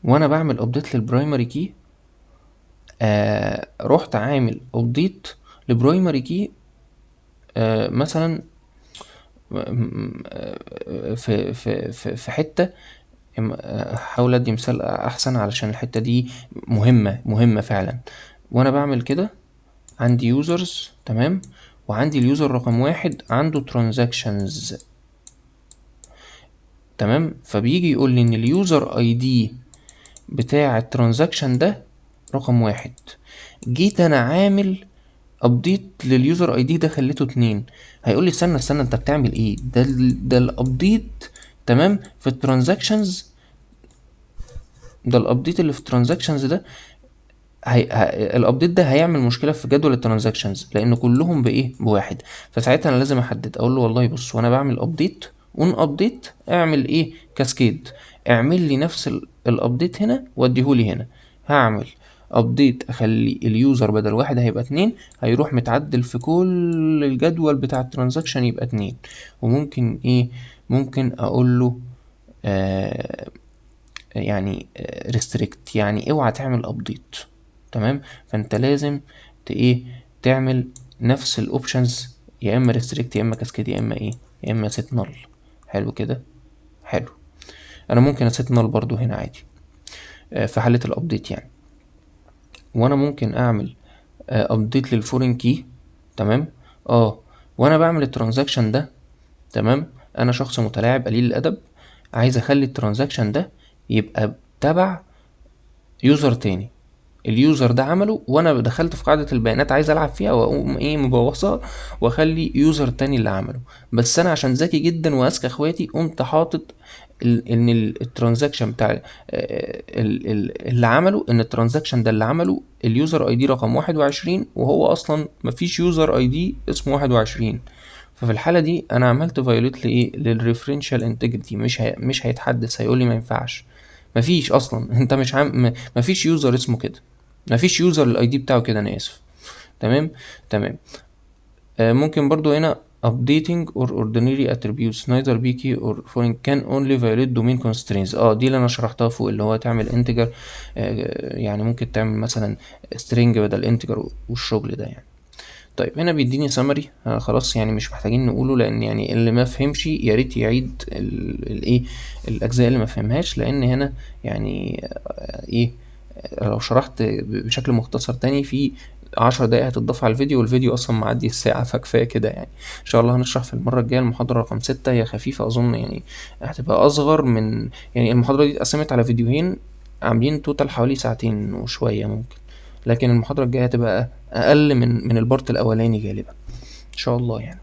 وانا بعمل update للبرايمري كي رحت عامل update لبرايمري كي مثلا في حته. هحاول ادي مثال احسن علشان الحته دي مهمه فعلا. وانا بعمل كده عندي يوزرز، تمام، وعندي اليوزر رقم واحد عنده ترانزاكشنز، تمام. فبيجي يقول لي ان اليوزر اي دي بتاع الترانزاكشن ده رقم واحد. جيت انا عامل ابديت لليوزر اي دي ده خليته 2، هيقول لي استنى انت بتعمل ايه، ده الابديت، تمام، في الترانزاكشنز، ده الابديت اللي في الترانزاكشنز ده الابديت ده هيعمل مشكله في جدول الترانزاكشنز لان كلهم بايه، بواحد. فساعتها انا لازم احدد، اقول له والله بص وانا بعمل ابديت اون ابديت اعمل ايه، كاسكيد، اعمل لي نفس الابديت هنا واديهولي هنا. هعمل ابديت اخلي اليوزر بدل واحد هيبقى اتنين، هيروح متعدل في كل الجدول بتاع الترانزاكشن يبقى اتنين. وممكن ايه، ممكن اقول له آه يعني ريستريكت، يعني اوعى تعمل ابديت. تمام. فانت لازم ايه، تعمل نفس الاوبشنز، يا اما ريستريكت يا اما كاسكيد يا اما ايه، يا اما سيت نل. حلو كده. حلو. انا ممكن اسيت نل برضو هنا عادي في حالة الابديت يعني. وانا ممكن اعمل ابديت للفورين كي. تمام. اه. وانا بعمل الترانزاكشن ده، تمام، انا شخص متلاعب قليل الادب، عايز اخلي الترانزاكشن ده يبقى تبع يوزر تاني. اليوزر ده عمله وانا دخلت في قاعدة البيانات عايز العب فيها واقوم ايه مبوظها واخلي يوزر تاني اللي عمله. بس انا عشان ذكي جدا واذكى اخواتي قمت حاطط ان الترانزاكشن بتاع اللي عمله، ان الترانزاكشن ده اللي عمله اليوزر اي دي رقم 21، وهو اصلا مفيش يوزر اي دي اسمه 21. ففي الحالة دي انا عملت فايوليت لايه، للريفرنشال انتجريتي، مش هيتحدث، هيقول لي ما ينفعش. مفيش اصلا انت مش مفيش يوزر اسمه كده، مفيش يوزر الاي دي بتاعه كده، انا اسف. تمام. تمام. ممكن برضو هنا updating or ordinary attributes neither bkey or foreign can only violate domain constraints. دي اللي انا شرحتها فوق، اللي هو تعمل integer، يعني ممكن تعمل مثلا string بدل integer والشغل ده يعني. طيب هنا بيديني سمري، خلاص يعني مش محتاجين نقوله، لان يعني اللي ما فهمش يا ريت يعيد الايه الاجزاء اللي ما فهمهاش، لان هنا يعني ايه، لو شرحت بشكل مختصر تاني في 10 دقايق هتضاف على الفيديو، والفيديو اصلا معدي الساعة، فكفاية كده يعني. ان شاء الله هنشرح في المرة الجاية المحاضرة رقم 6، هي خفيفة اظن يعني، هتبقى اصغر من يعني المحاضرة دي اتقسمت على فيديوهين عاملين توتال حوالي ساعتين وشوية ممكن، لكن المحاضرة الجاية هتبقى اقل من البارت الاولاني غالبا ان شاء الله يعني.